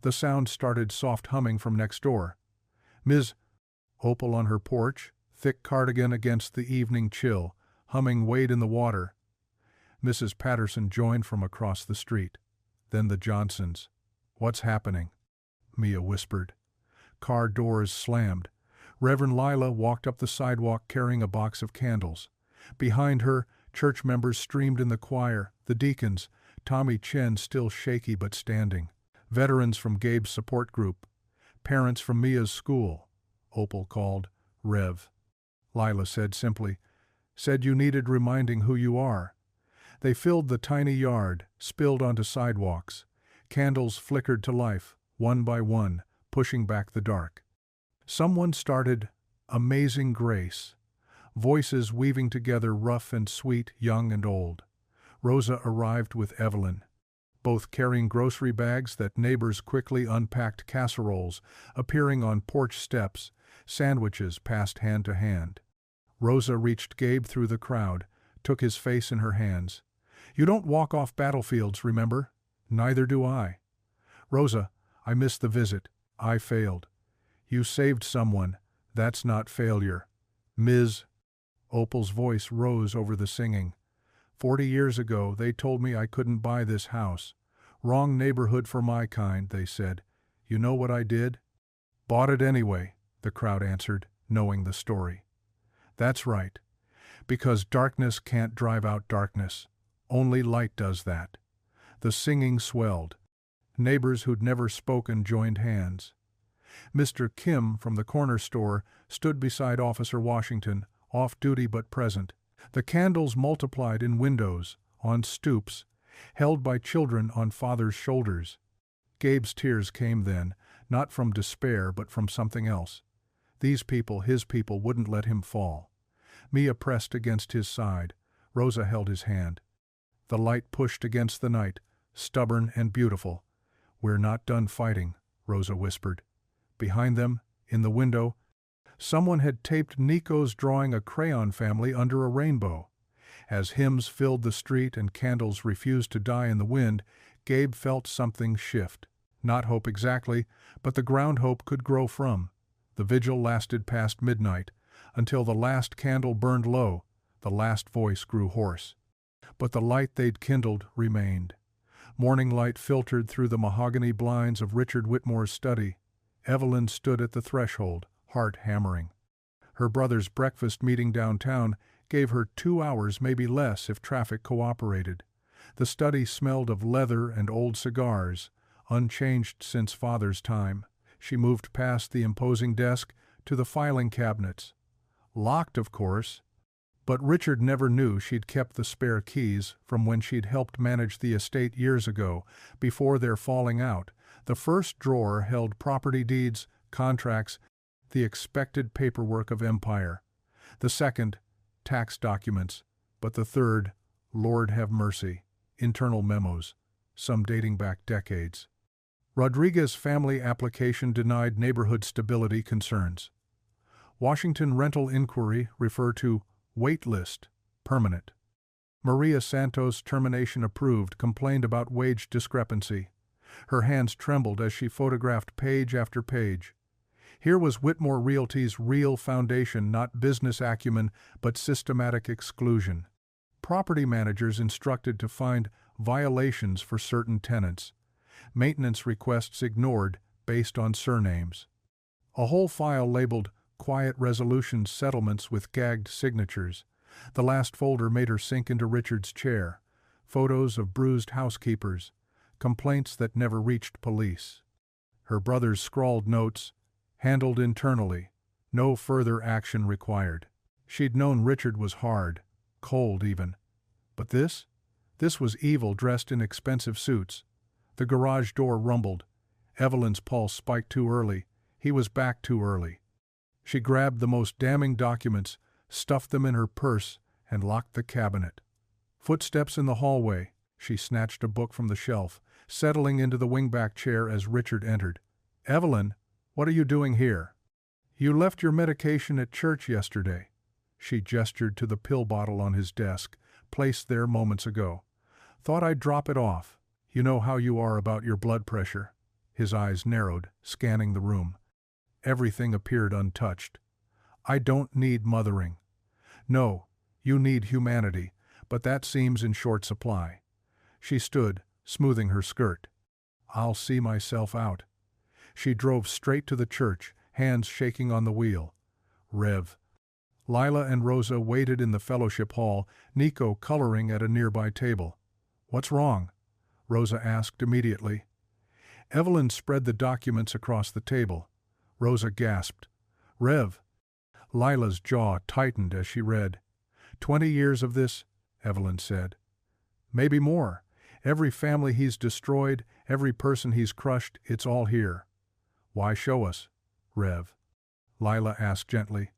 The sound started soft humming from next door. Ms. Opal on her porch, thick cardigan against the evening chill, humming Wade in the Water. Mrs. Patterson joined from across the street. Then the Johnsons. What's happening? Mia whispered. Car doors slammed. Reverend Lila walked up the sidewalk carrying a box of candles. Behind her, church members streamed in the choir, the deacons, Tommy Chen still shaky but standing. Veterans from Gabe's support group. Parents from Mia's school. Opal called. Rev. Lila said simply, said you needed reminding who you are. They filled the tiny yard, spilled onto sidewalks. Candles flickered to life, one by one, pushing back the dark. Someone started Amazing Grace. Voices weaving together, rough and sweet, young and old. Rosa arrived with Evelyn, both carrying grocery bags that neighbors quickly unpacked, casseroles appearing on porch steps, sandwiches passed hand to hand. Rosa reached Gabe through the crowd, took his face in her hands. You don't walk off battlefields, remember? Neither do I. Rosa, I missed the visit. I failed. You saved someone. That's not failure. Ms. Opal's voice rose over the singing. 40 years ago, they told me I couldn't buy this house. Wrong neighborhood for my kind, they said. You know what I did? Bought it anyway, the crowd answered, knowing the story. That's right. Because darkness can't drive out darkness. Only light does that. The singing swelled. Neighbors who'd never spoken joined hands. Mr. Kim from the corner store stood beside Officer Washington, off duty but present. The candles multiplied in windows, on stoops, held by children on father's shoulders. Gabe's tears came then, not from despair but from something else. These people, his people, wouldn't let him fall. Mia pressed against his side. Rosa held his hand. The light pushed against the night, stubborn and beautiful. "We're not done fighting," Rosa whispered. Behind them, in the window, someone had taped Nico's drawing a crayon family under a rainbow. As hymns filled the street and candles refused to die in the wind, Gabe felt something shift. Not hope exactly, but the ground hope could grow from. The vigil lasted past midnight, until the last candle burned low, the last voice grew hoarse. But the light they'd kindled remained. Morning light filtered through the mahogany blinds of Richard Whitmore's study. Evelyn stood at the threshold, heart hammering. Her brother's breakfast meeting downtown gave her 2 hours, maybe less if traffic cooperated. The study smelled of leather and old cigars, unchanged since father's time. She moved past the imposing desk to the filing cabinets. Locked, of course, but Richard never knew she'd kept the spare keys from when she'd helped manage the estate years ago, before their falling out. The first drawer held property deeds, contracts, the expected paperwork of empire. The second, tax documents. But the third, Lord have mercy, internal memos, some dating back decades. Rodriguez family application denied neighborhood stability concerns. Washington rental inquiry refer to wait list, permanent. Maria Santos termination approved, complained about wage discrepancy. Her hands trembled as she photographed page after page. Here was Whitmore Realty's real foundation, not business acumen, but systematic exclusion. Property managers instructed to find violations for certain tenants. Maintenance requests ignored based on surnames. A whole file labeled quiet resolutions settlements with gagged signatures. The last folder made her sink into Richard's chair. Photos of bruised housekeepers. Complaints that never reached police. Her brother's scrawled notes, handled internally. No further action required. She'd known Richard was hard, cold even. But this was evil dressed in expensive suits. The garage door rumbled. Evelyn's pulse spiked too early. He was back too early. She grabbed the most damning documents, stuffed them in her purse, and locked the cabinet. Footsteps in the hallway. She snatched a book from the shelf, settling into the wingback chair as Richard entered. "Evelyn, what are you doing here?" "You left your medication at church yesterday." She gestured to the pill bottle on his desk, placed there moments ago. "Thought I'd drop it off. You know how you are about your blood pressure." His eyes narrowed, scanning the room. Everything appeared untouched. "I don't need mothering." "No, you need humanity, but that seems in short supply." She stood, smoothing her skirt. "I'll see myself out." She drove straight to the church, hands shaking on the wheel. Rev. Lila and Rosa waited in the fellowship hall, Nico coloring at a nearby table. "What's wrong?" Rosa asked immediately. Evelyn spread the documents across the table. Rosa gasped. "Rev." Lila's jaw tightened as she read. 20 years of this," Evelyn said. "Maybe more. Every family he's destroyed, every person he's crushed, it's all here." "Why show us, Rev?" Lila asked gently.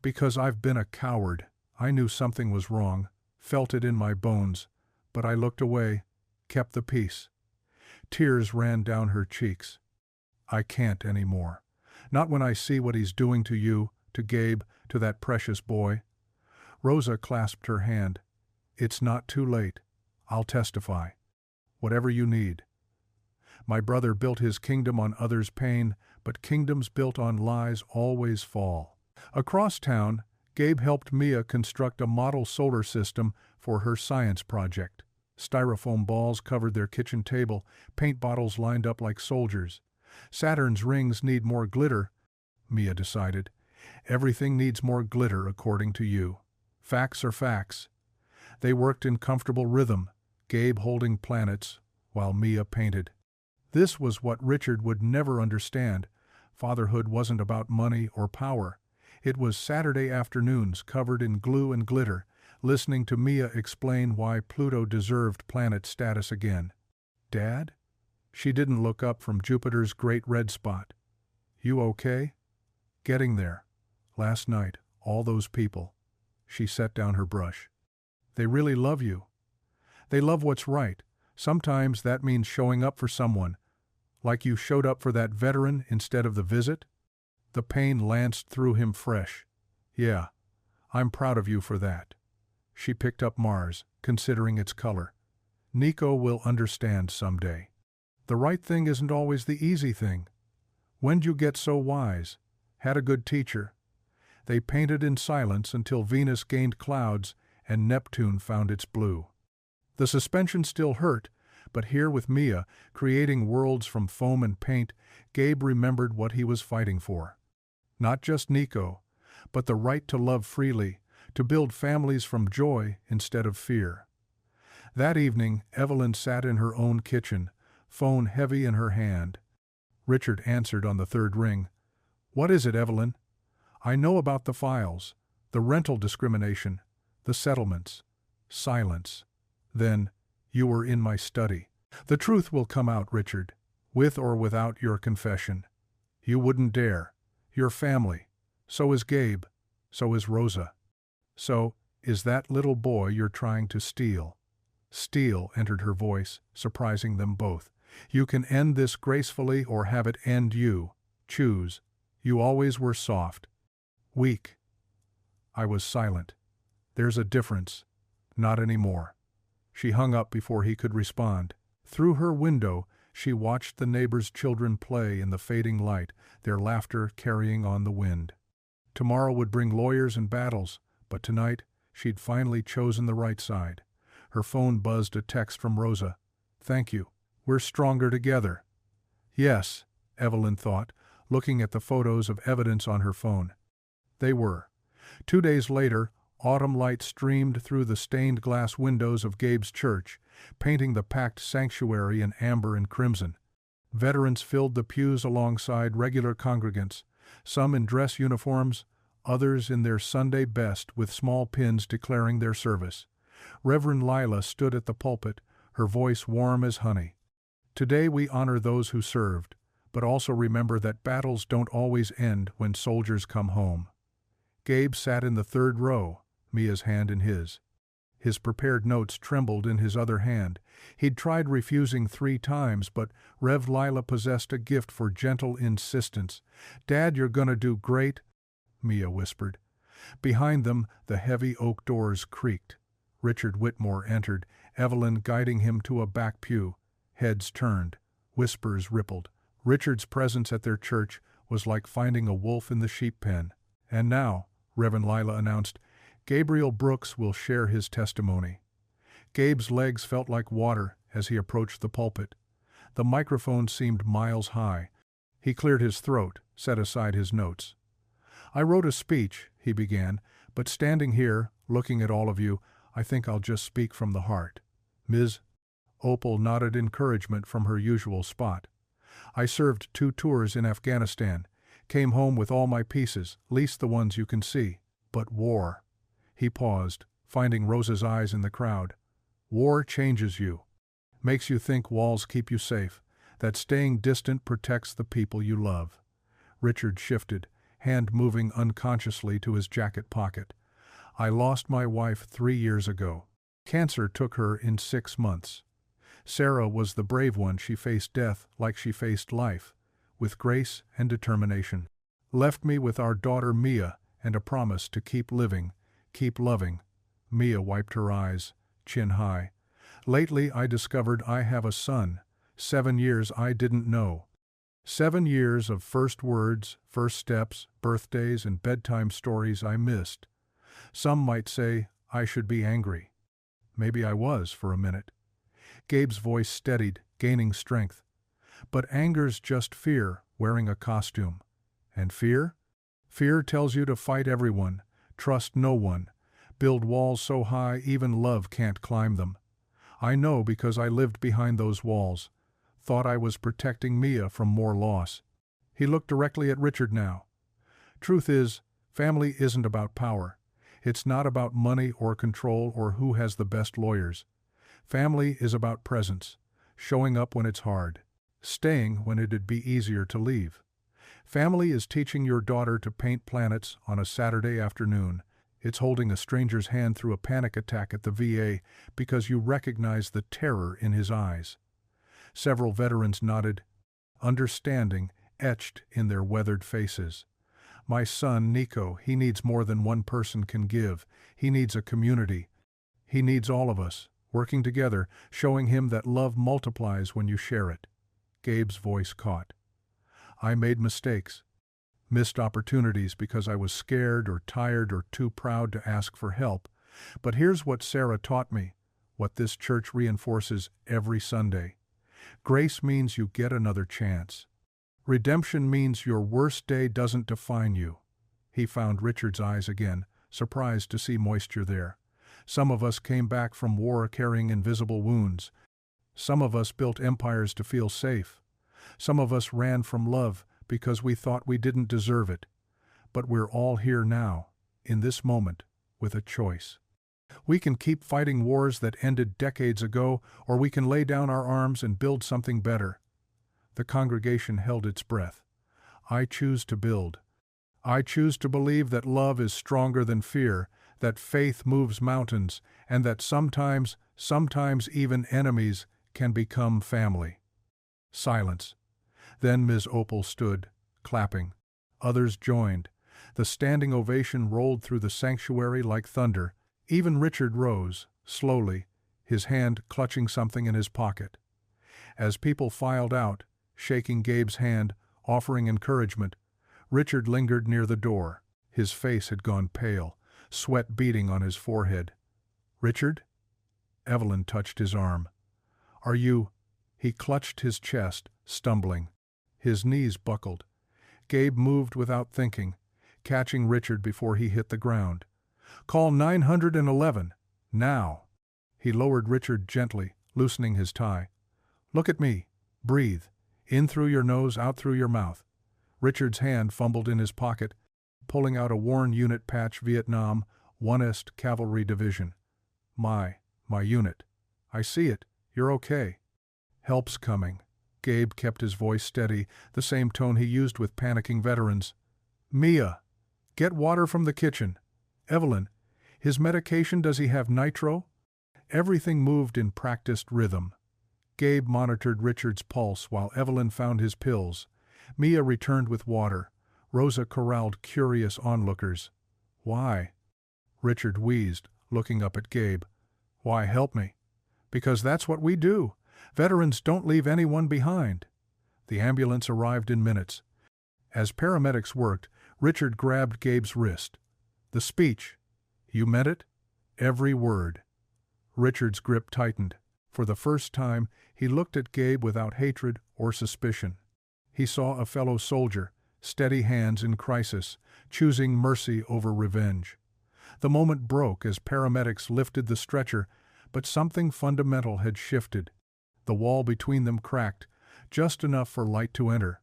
"Because I've been a coward. I knew something was wrong, felt it in my bones, but I looked away, kept the peace." Tears ran down her cheeks. "I can't anymore. Not when I see what he's doing to you, to Gabe, to that precious boy." Rosa clasped her hand. "It's not too late. I'll testify. Whatever you need. My brother built his kingdom on others' pain, but kingdoms built on lies always fall." Across town, Gabe helped Mia construct a model solar system for her science project. Styrofoam balls covered their kitchen table, paint bottles lined up like soldiers. "Saturn's rings need more glitter," Mia decided. "Everything needs more glitter according to you. Facts are facts." They worked in comfortable rhythm, Gabe holding planets, while Mia painted. This was what Richard would never understand. Fatherhood wasn't about money or power. It was Saturday afternoons covered in glue and glitter, listening to Mia explain why Pluto deserved planet status again. "Dad?" She didn't look up from Jupiter's great red spot. "You okay?" "Getting there. Last night, all those people." She set down her brush. "They really love you. They love what's right. Sometimes that means showing up for someone, Like you showed up for that veteran instead of the visit? The pain lanced through him fresh. Yeah, I'm proud of you for that. She picked up Mars, considering its color. Nico will understand someday. The right thing isn't always the easy thing. When'd you get so wise? Had a good teacher. They painted in silence until Venus gained clouds and Neptune found its blue. The suspension still hurt, but here with Mia, creating worlds from foam and paint, Gabe remembered what he was fighting for. Not just Nico, but the right to love freely, to build families from joy instead of fear. That evening, Evelyn sat in her own kitchen, phone heavy in her hand. Richard answered on the third ring. "What is it, Evelyn?" "I know about the files, the rental discrimination, the settlements." Silence. Then, "You were in my study." "The truth will come out, Richard, with or without your confession." "You wouldn't dare. Your family. So is Gabe. So is Rosa. So is that little boy you're trying to steal." Steel entered her voice, surprising them both. "You can end this gracefully or have it end you. Choose. You always were soft. Weak." I was silent. "There's a difference." "Not anymore." She hung up before he could respond. Through her window, she watched the neighbors' children play in the fading light, their laughter carrying on the wind. Tomorrow would bring lawyers and battles, but tonight she'd finally chosen the right side. Her phone buzzed a text from Rosa. "Thank you. We're stronger together." Yes, Evelyn thought, looking at the photos of evidence on her phone. They were. 2 days later, autumn light streamed through the stained glass windows of Gabe's church, painting the packed sanctuary in amber and crimson. Veterans filled the pews alongside regular congregants, some in dress uniforms, others in their Sunday best with small pins declaring their service. Reverend Lila stood at the pulpit, her voice warm as honey. "Today we honor those who served, but also remember that battles don't always end when soldiers come home." Gabe sat in the third row, Mia's hand in his. His prepared notes trembled in his other hand. He'd tried refusing 3 times, but Rev Lila possessed a gift for gentle insistence. "Dad, you're gonna do great," Mia whispered. Behind them, the heavy oak doors creaked. Richard Whitmore entered, Evelyn guiding him to a back pew. Heads turned. Whispers rippled. Richard's presence at their church was like finding a wolf in the sheep pen. "And now," Reverend Lila announced, "Gabriel Brooks will share his testimony." Gabe's legs felt like water as he approached the pulpit. The microphone seemed miles high. He cleared his throat, set aside his notes. "I wrote a speech," he began, "but standing here, looking at all of you, I think I'll just speak from the heart." Ms. Opal nodded encouragement from her usual spot. "I served 2 tours in Afghanistan, came home with all my pieces, least the ones you can see. But war." He paused, finding Rosa's eyes in the crowd. "War changes you. Makes you think walls keep you safe, that staying distant protects the people you love." Richard shifted, hand moving unconsciously to his jacket pocket. "I lost my wife 3 years ago. Cancer took her in 6 months. Sarah was the brave one. She faced death like she faced life, with grace and determination. Left me with our daughter Mia and a promise to keep living, keep loving." Mia wiped her eyes, chin high. "Lately I discovered I have a son. 7 years I didn't know. 7 years of first words, first steps, birthdays, and bedtime stories I missed. Some might say I should be angry. Maybe I was for a minute." Gabe's voice steadied, gaining strength. "But anger's just fear, wearing a costume. And fear? Fear tells you to fight everyone, trust no one, build walls so high even love can't climb them. I know because I lived behind those walls, thought I was protecting Mia from more loss." He looked directly at Richard now. "Truth is, family isn't about power. It's not about money or control or who has the best lawyers. Family is about presence, showing up when it's hard, staying when it'd be easier to leave. Family is teaching your daughter to paint planets on a Saturday afternoon. It's holding a stranger's hand through a panic attack at the VA because you recognize the terror in his eyes." Several veterans nodded. understanding etched in their weathered faces. My son, Nico, he needs more than one person can give. He needs a community. He needs all of us, working together, showing him that love multiplies when you share it. Gabe's voice caught. I made mistakes, missed opportunities because I was scared or tired or too proud to ask for help. But here's what Sarah taught me, what this church reinforces every Sunday. Grace means you get another chance. Redemption means your worst day doesn't define you. He found Richard's eyes again, surprised to see moisture there. Some of us came back from war carrying invisible wounds. Some of us built empires to feel safe. Some of us ran from love because we thought we didn't deserve it. But we're all here now, in this moment, with a choice. We can keep fighting wars that ended decades ago, or we can lay down our arms and build something better. The congregation held its breath. I choose to build. I choose to believe that love is stronger than fear, that faith moves mountains, and that sometimes even enemies can become family. Silence. Then Ms. Opal stood, clapping. Others joined. The standing ovation rolled through the sanctuary like thunder. Even Richard rose, slowly, his hand clutching something in his pocket. As people filed out, shaking Gabe's hand, offering encouragement, Richard lingered near the door. His face had gone pale, sweat beading on his forehead. Richard? Evelyn touched his arm. Are you? He clutched his chest, stumbling. His knees buckled. Gabe moved without thinking, catching Richard before he hit the ground. Call 911, now. He lowered Richard gently, loosening his tie. Look at me. Breathe. In through your nose, out through your mouth. Richard's hand fumbled in his pocket, pulling out a worn unit patch. Vietnam, 1st Cavalry Division. My unit. I see it. You're okay. Help's coming. Gabe kept his voice steady, the same tone he used with panicking veterans. Mia, get water from the kitchen. Evelyn, his medication, does he have nitro? Everything moved in practiced rhythm. Gabe monitored Richard's pulse while Evelyn found his pills. Mia returned with water. Rosa corralled curious onlookers. Why? Richard wheezed, looking up at Gabe. Why, help me. Because that's what we do. Veterans don't leave anyone behind. The ambulance arrived in minutes. As paramedics worked, Richard grabbed Gabe's wrist. The speech. You meant it? Every word. Richard's grip tightened. For the first time, he looked at Gabe without hatred or suspicion. He saw a fellow soldier, steady hands in crisis, choosing mercy over revenge. The moment broke as paramedics lifted the stretcher, but something fundamental had shifted. The wall between them cracked, just enough for light to enter.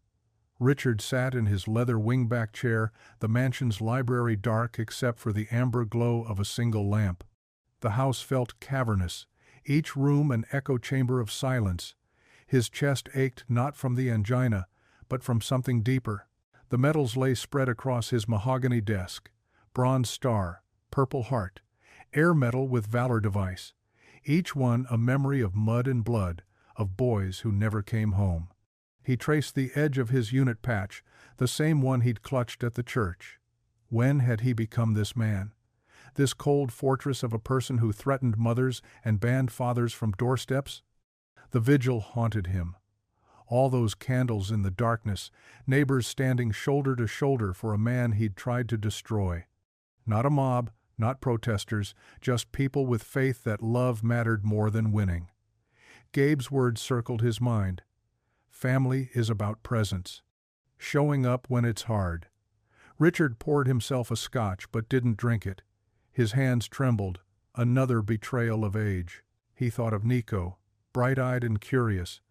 Richard sat in his leather wingback chair, the mansion's library dark except for the amber glow of a single lamp. The house felt cavernous, each room an echo chamber of silence. His chest ached not from the angina, but from something deeper. The medals lay spread across his mahogany desk. Bronze Star, Purple Heart, Air Medal with Valor Device. Each one a memory of mud and blood, of boys who never came home. He traced the edge of his unit patch, the same one he'd clutched at the church. When had he become this man? This cold fortress of a person who threatened mothers and banned fathers from doorsteps? The vigil haunted him. All those candles in the darkness, neighbors standing shoulder to shoulder for a man he'd tried to destroy. Not a mob, not protesters, just people with faith that love mattered more than winning. Gabe's words circled his mind. Family is about presence. Showing up when it's hard. Richard poured himself a scotch but didn't drink it. His hands trembled, another betrayal of age. He thought of Nico, bright-eyed and curious,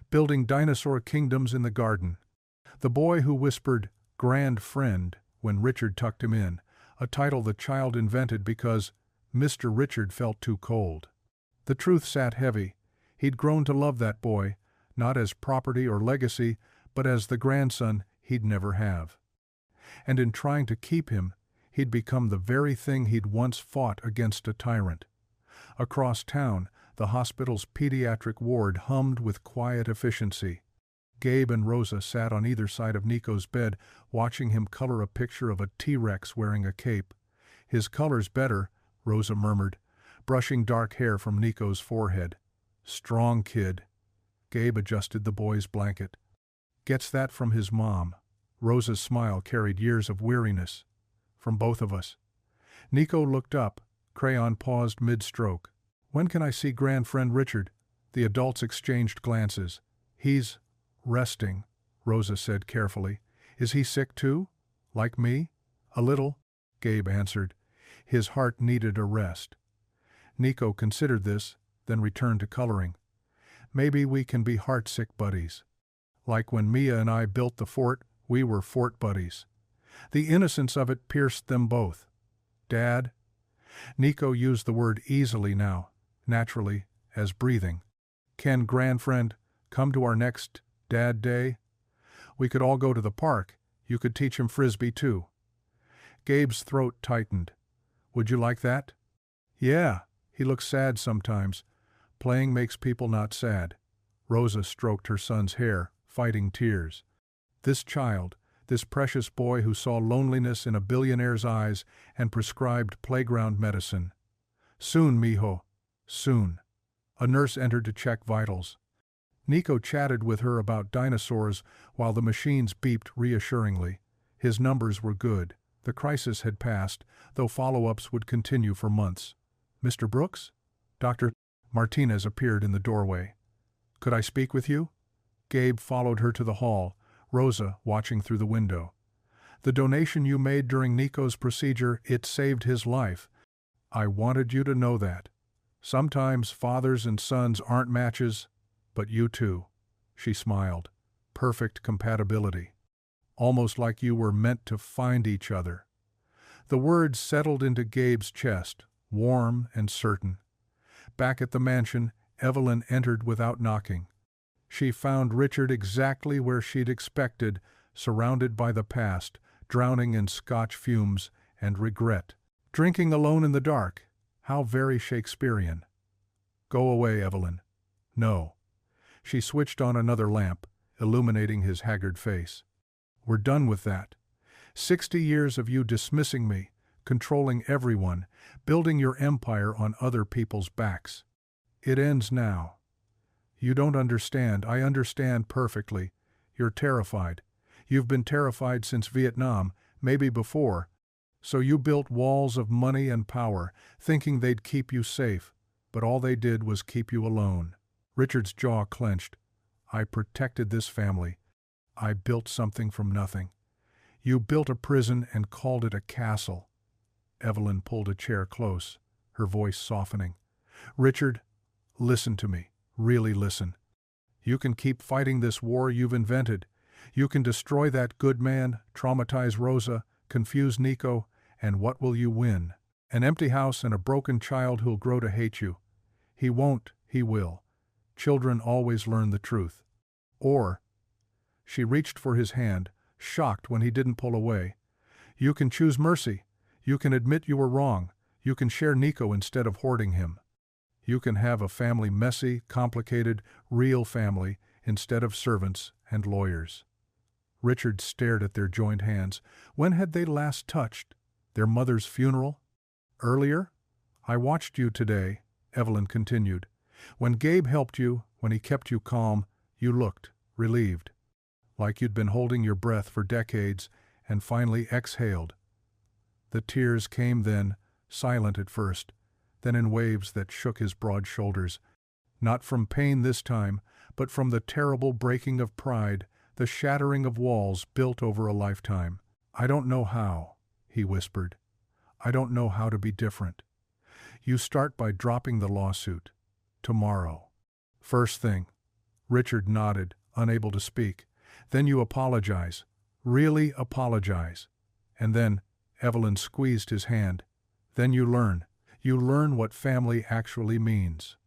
building dinosaur kingdoms in the garden. The boy who whispered, "Grand friend," when Richard tucked him in, a title the child invented because Mr. Richard felt too cold. The truth sat heavy. He'd grown to love that boy, not as property or legacy, but as the grandson he'd never have. And in trying to keep him, he'd become the very thing he'd once fought against a tyrant. Across town, the hospital's pediatric ward hummed with quiet efficiency. Gabe and Rosa sat on either side of Nico's bed, watching him color a picture of a T-Rex wearing a cape. "His color's better," Rosa murmured, brushing dark hair from Nico's forehead. "Strong kid." Gabe adjusted the boy's blanket. "Gets that from his mom." Rosa's smile carried years of weariness. "From both of us." Nico looked up. Crayon paused mid-stroke. "When can I see grandfriend Richard?" The adults exchanged glances. "He's resting," Rosa said carefully. "Is he sick too? Like me?" "A little," Gabe answered. His heart needed a rest. Nico considered this, then returned to coloring. "Maybe we can be heartsick buddies. Like when Mia and I built the fort, we were fort buddies." The innocence of it pierced them both. "Dad?" Nico used the word easily now, naturally, as breathing. "Can grandfriend come to our next Dad Day? We could all go to the park. You could teach him Frisbee too." Gabe's throat tightened. "Would you like that?" "Yeah, he looks sad sometimes. Playing makes people not sad." Rosa stroked her son's hair, fighting tears. This child, this precious boy who saw loneliness in a billionaire's eyes and prescribed playground medicine. "Soon, mijo. Soon." A nurse entered to check vitals. Nico chatted with her about dinosaurs while the machines beeped reassuringly. His numbers were good. The crisis had passed, though follow-ups would continue for months. "Mr. Brooks?" Dr. Martinez appeared in the doorway. "Could I speak with you?" Gabe followed her to the hall, Rosa watching through the window. "The donation you made during Nico's procedure, it saved his life. I wanted you to know that. Sometimes fathers and sons aren't matches, but you two." She smiled. "Perfect compatibility. Almost like you were meant to find each other." The words settled into Gabe's chest, warm and certain. Back at the mansion, Evelyn entered without knocking. She found Richard exactly where she'd expected, surrounded by the past, drowning in Scotch fumes and regret. Drinking alone in the dark. How very Shakespearean. "Go away, Evelyn." "No." She switched on another lamp, illuminating his haggard face. "We're done with that. 60 years of you dismissing me, controlling everyone, building your empire on other people's backs. It ends now. You don't understand. I understand perfectly. You're terrified. You've been terrified since Vietnam, maybe before. So you built walls of money and power, thinking they'd keep you safe, but all they did was keep you alone." Richard's jaw clenched. "I protected this family. I built something from nothing. You built a prison and called it a castle." Evelyn pulled a chair close, her voice softening. "Richard, listen to me. Really listen. You can keep fighting this war you've invented. You can destroy that good man, traumatize Rosa, confuse Nico, and what will you win? An empty house and a broken child who'll grow to hate you. He won't, he will. Children always learn the truth. Or," she reached for his hand, shocked when he didn't pull away, "you can choose mercy. You can admit you were wrong. You can share Nico instead of hoarding him. You can have a family messy, complicated, real family instead of servants and lawyers." Richard stared at their joined hands. When had they last touched? Their mother's funeral? "Earlier? I watched you today," Evelyn continued. "When Gabe helped you, when he kept you calm, you looked relieved. Like you'd been holding your breath for decades and finally exhaled. The tears came then, silent at first, then in waves that shook his broad shoulders. Not from pain this time, but from the terrible breaking of pride, the shattering of walls built over a lifetime. "I don't know how," he whispered. "I don't know how to be different. You start by dropping the lawsuit. Tomorrow. First thing." Richard nodded, unable to speak. "Then you apologize. Really apologize. And then," Evelyn squeezed his hand, "then you learn. You learn what family actually means."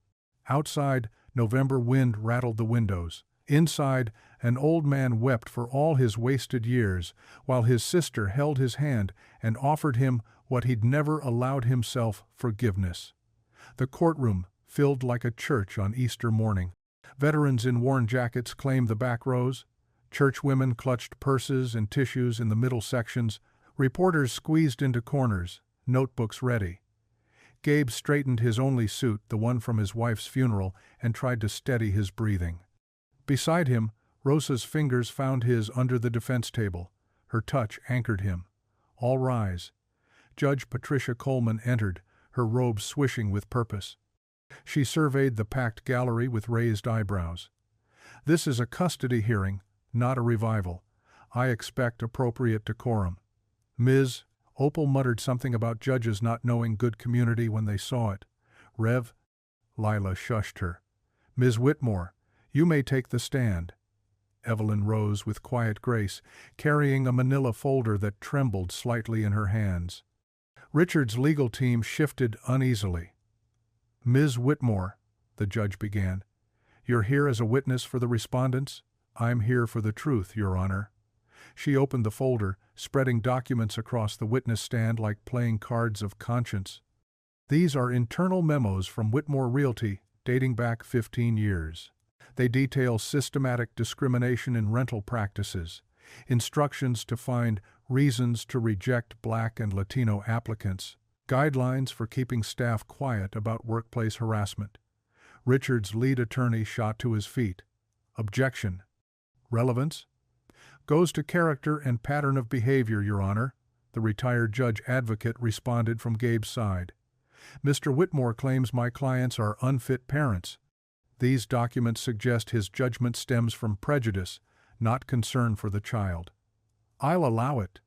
Outside, November wind rattled the windows. Inside, an old man wept for all his wasted years, while his sister held his hand and offered him what he'd never allowed himself, forgiveness. The courtroom filled like a church on Easter morning. Veterans in worn jackets claimed the back rows. Churchwomen clutched purses and tissues in the middle sections. Reporters squeezed into corners, notebooks ready. Gabe straightened his only suit, the one from his wife's funeral, and tried to steady his breathing. Beside him, Rosa's fingers found his under the defense table. Her touch anchored him. All rise. Judge Patricia Coleman entered, her robe swishing with purpose. She surveyed the packed gallery with raised eyebrows. This is a custody hearing, not a revival. I expect appropriate decorum. Ms. Opal muttered something about judges not knowing good community when they saw it. Rev. Lila shushed her. Ms. Whitmore, you may take the stand. Evelyn rose with quiet grace, carrying a manila folder that trembled slightly in her hands. Richard's legal team shifted uneasily. Ms. Whitmore, the judge began, you're here as a witness for the respondents? I'm here for the truth, Your Honor. She opened the folder, spreading documents across the witness stand like playing cards of conscience. These are internal memos from Whitmore Realty, dating back 15 years. They detail systematic discrimination in rental practices, instructions to find reasons to reject Black and Latino applicants, guidelines for keeping staff quiet about workplace harassment. Richard's lead attorney shot to his feet. Objection. Relevance? Goes to character and pattern of behavior, Your Honor, the retired judge advocate responded from Gabe's side. Mr. Whitmore claims my clients are unfit parents. These documents suggest his judgment stems from prejudice, not concern for the child. I'll allow it,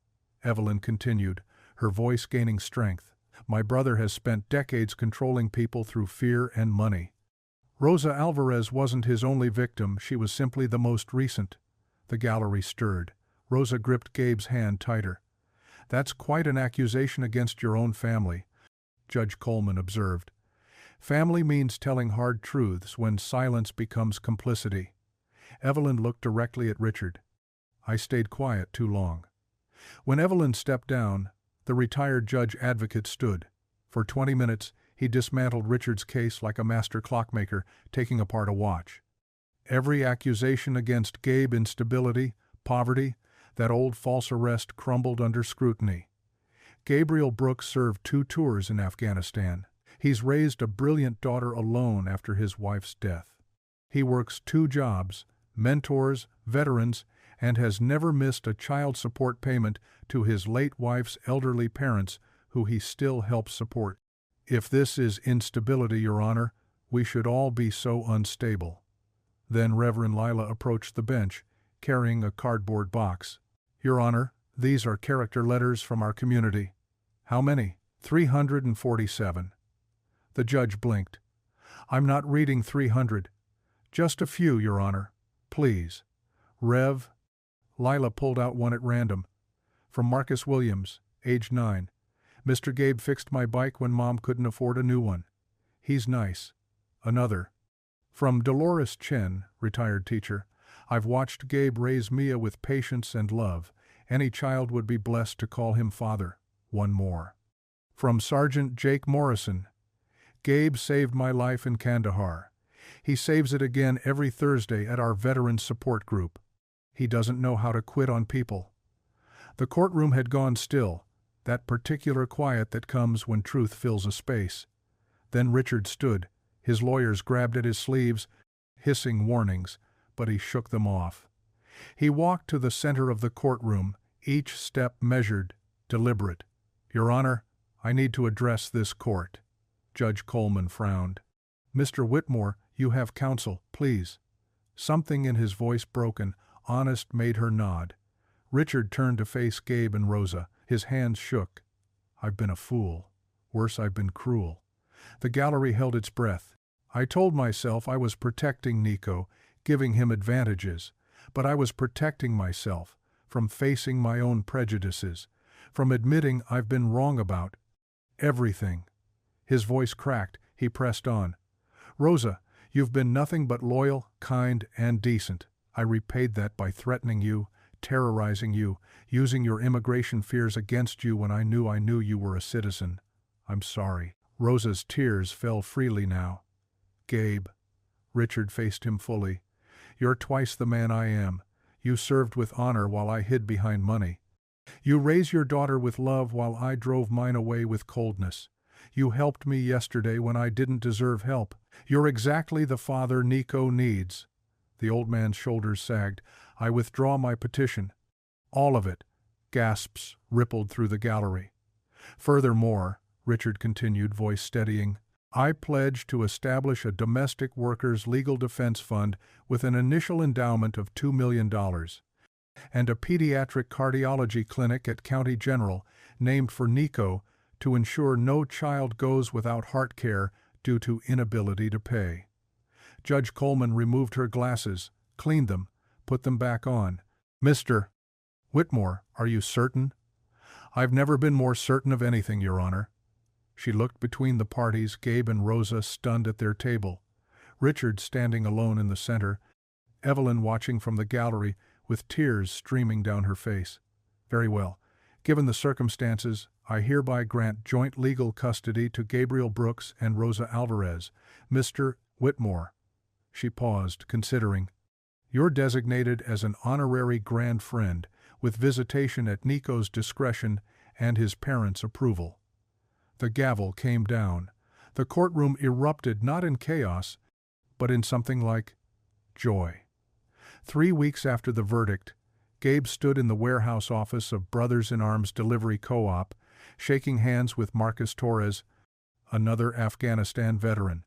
Evelyn continued, her voice gaining strength. My brother has spent decades controlling people through fear and money. Rosa Alvarez wasn't his only victim, she was simply the most recent. The gallery stirred. Rosa gripped Gabe's hand tighter. That's quite an accusation against your own family, Judge Coleman observed. Family means telling hard truths when silence becomes complicity. Evelyn looked directly at Richard. I stayed quiet too long. When Evelyn stepped down, the retired judge advocate stood. For 20 minutes, he dismantled Richard's case like a master clockmaker taking apart a watch. Every accusation against Gabe, instability, poverty, that old false arrest crumbled under scrutiny. Gabriel Brooks served 2 tours in Afghanistan. He's raised a brilliant daughter alone after his wife's death. He works 2 jobs, mentors veterans, and has never missed a child support payment to his late wife's elderly parents, who he still helps support. If this is instability, Your Honor, we should all be so unstable. Then Reverend Lila approached the bench, carrying a cardboard box. Your Honor, these are character letters from our community. How many? 347. The judge blinked. I'm not reading 300. Just a few, Your Honor. Please. Rev. Lila pulled out one at random. From Marcus Williams, age 9. Mr. Gabe fixed my bike when Mom couldn't afford a new one. He's nice. Another. From Dolores Chen, retired teacher. I've watched Gabe raise Mia with patience and love. Any child would be blessed to call him father. One more. From Sergeant Jake Morrison. Gabe saved my life in Kandahar. He saves it again every Thursday at our Veterans Support Group. He doesn't know how to quit on people. The courtroom had gone still, that particular quiet that comes when truth fills a space. Then Richard stood. His lawyers grabbed at his sleeves, hissing warnings, but he shook them off. He walked to the center of the courtroom, each step measured, deliberate. Your Honor, I need to address this court. Judge Coleman frowned. Mr. Whitmore, you have counsel, please. Something in his voice broken, honest, made her nod. Richard turned to face Gabe and Rosa. His hands shook. I've been a fool. Worse, I've been cruel. The gallery held its breath. I told myself I was protecting Nico, giving him advantages, but I was protecting myself from facing my own prejudices, from admitting I've been wrong about everything. His voice cracked. He pressed on. Rosa, you've been nothing but loyal, kind, and decent. I repaid that by threatening you, terrorizing you, using your immigration fears against you when I knew you were a citizen. I'm sorry. Rosa's tears fell freely now. Gabe. Richard faced him fully. "You're twice the man I am. You served with honor while I hid behind money. You raised your daughter with love while I drove mine away with coldness. You helped me yesterday when I didn't deserve help. You're exactly the father Nico needs." The old man's shoulders sagged. "I withdraw my petition." "All of it." Gasps rippled through the gallery. "Furthermore," Richard continued, voice steadying, "I pledge to establish a domestic workers' legal defense fund with an initial endowment of $2 million, and a pediatric cardiology clinic at County General named for Nico to ensure no child goes without heart care due to inability to pay." Judge Coleman removed her glasses, cleaned them, put them back on. "Mr. Whitmore, are you certain?" "I've never been more certain of anything, Your Honor." She looked between the parties, Gabe and Rosa stunned at their table, Richard standing alone in the center, Evelyn watching from the gallery with tears streaming down her face. "Very well. Given the circumstances, I hereby grant joint legal custody to Gabriel Brooks and Rosa Alvarez. Mr. Whitmore." She paused, considering. "You're designated as an honorary grand friend, with visitation at Nico's discretion and his parents' approval." The gavel came down. The courtroom erupted not in chaos, but in something like joy. 3 weeks after the verdict, Gabe stood in the warehouse office of Brothers in Arms Delivery Co-op, shaking hands with Marcus Torres, another Afghanistan veteran.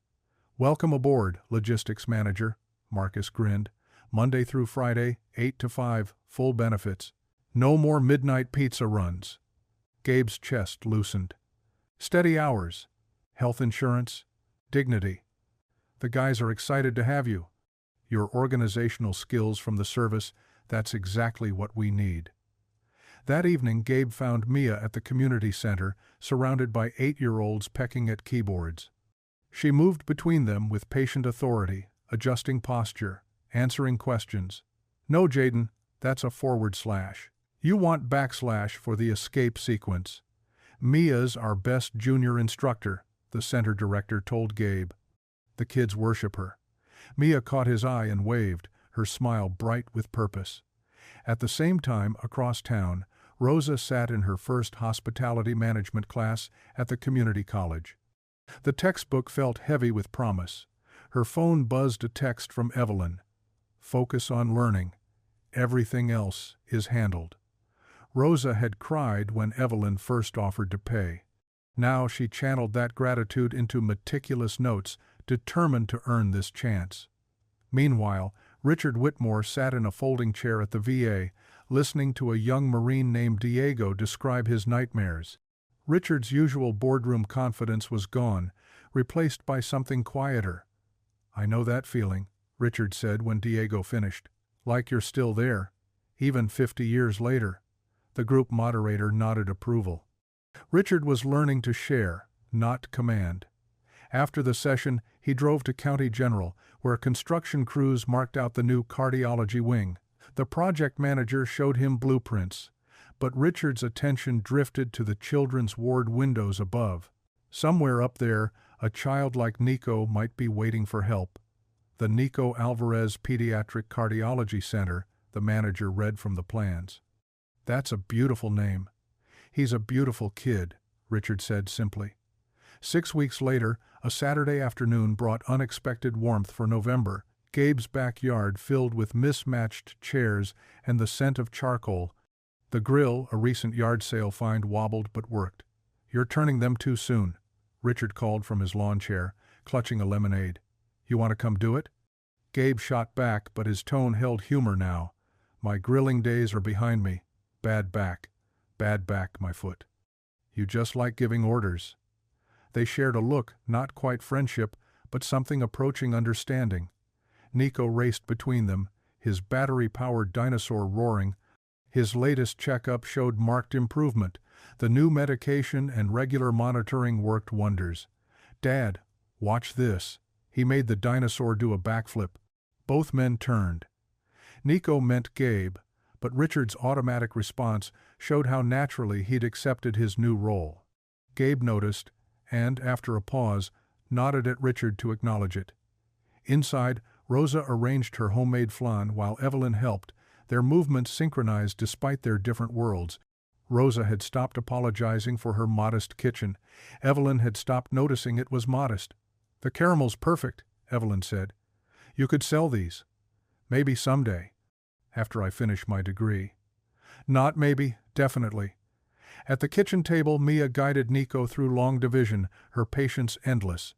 "Welcome aboard, logistics manager," Marcus grinned. "Monday through Friday, 8 to 5, full benefits. No more midnight pizza runs." Gabe's chest loosened. "Steady hours, health insurance, dignity. The guys are excited to have you. Your organizational skills from the service, that's exactly what we need." That evening, Gabe found Mia at the community center, surrounded by 8-year-olds pecking at keyboards. She moved between them with patient authority, adjusting posture, answering questions. "No, Jaden, that's a /. You want / for the escape sequence. Mia's our best junior instructor," the center director told Gabe. "The kids worship her." Mia caught his eye and waved, her smile bright with purpose. At the same time, across town, Rosa sat in her first hospitality management class at the community college. The textbook felt heavy with promise. Her phone buzzed a text from Evelyn. "Focus on learning. Everything else is handled." Rosa had cried when Evelyn first offered to pay. Now she channeled that gratitude into meticulous notes, determined to earn this chance. Meanwhile, Richard Whitmore sat in a folding chair at the VA, listening to a young Marine named Diego describe his nightmares. Richard's usual boardroom confidence was gone, replaced by something quieter. "I know that feeling," Richard said when Diego finished. "Like you're still there, even 50 years later." The group moderator nodded approval. Richard was learning to share, not command. After the session, he drove to County General, where construction crews marked out the new cardiology wing. The project manager showed him blueprints, but Richard's attention drifted to the children's ward windows above. Somewhere up there, a child like Nico might be waiting for help. The Nico Alvarez Pediatric Cardiology Center, the manager read from the plans. "That's a beautiful name." "He's a beautiful kid," Richard said simply. 6 weeks later, a Saturday afternoon brought unexpected warmth for November. Gabe's backyard filled with mismatched chairs and the scent of charcoal. The grill, a recent yard sale find, wobbled but worked. "You're turning them too soon," Richard called from his lawn chair, clutching a lemonade. "You want to come do it?" Gabe shot back, but his tone held humor now. "My grilling days are behind me. Bad back, my foot." "You just like giving orders." They shared a look, not quite friendship, but something approaching understanding. Nico raced between them, his battery-powered dinosaur roaring. His latest checkup showed marked improvement. The new medication and regular monitoring worked wonders. "Dad, watch this." He made the dinosaur do a backflip. Both men turned. Nico meant Gabe, but Richard's automatic response showed how naturally he'd accepted his new role. Gabe noticed, and, after a pause, nodded at Richard to acknowledge it. Inside, Rosa arranged her homemade flan while Evelyn helped, their movements synchronized despite their different worlds. Rosa had stopped apologizing for her modest kitchen. Evelyn had stopped noticing it was modest. "The caramel's perfect," Evelyn said. "You could sell these. Maybe someday. After I finish my degree." "Not maybe, definitely." At the kitchen table, Mia guided Nico through long division, her patience endless.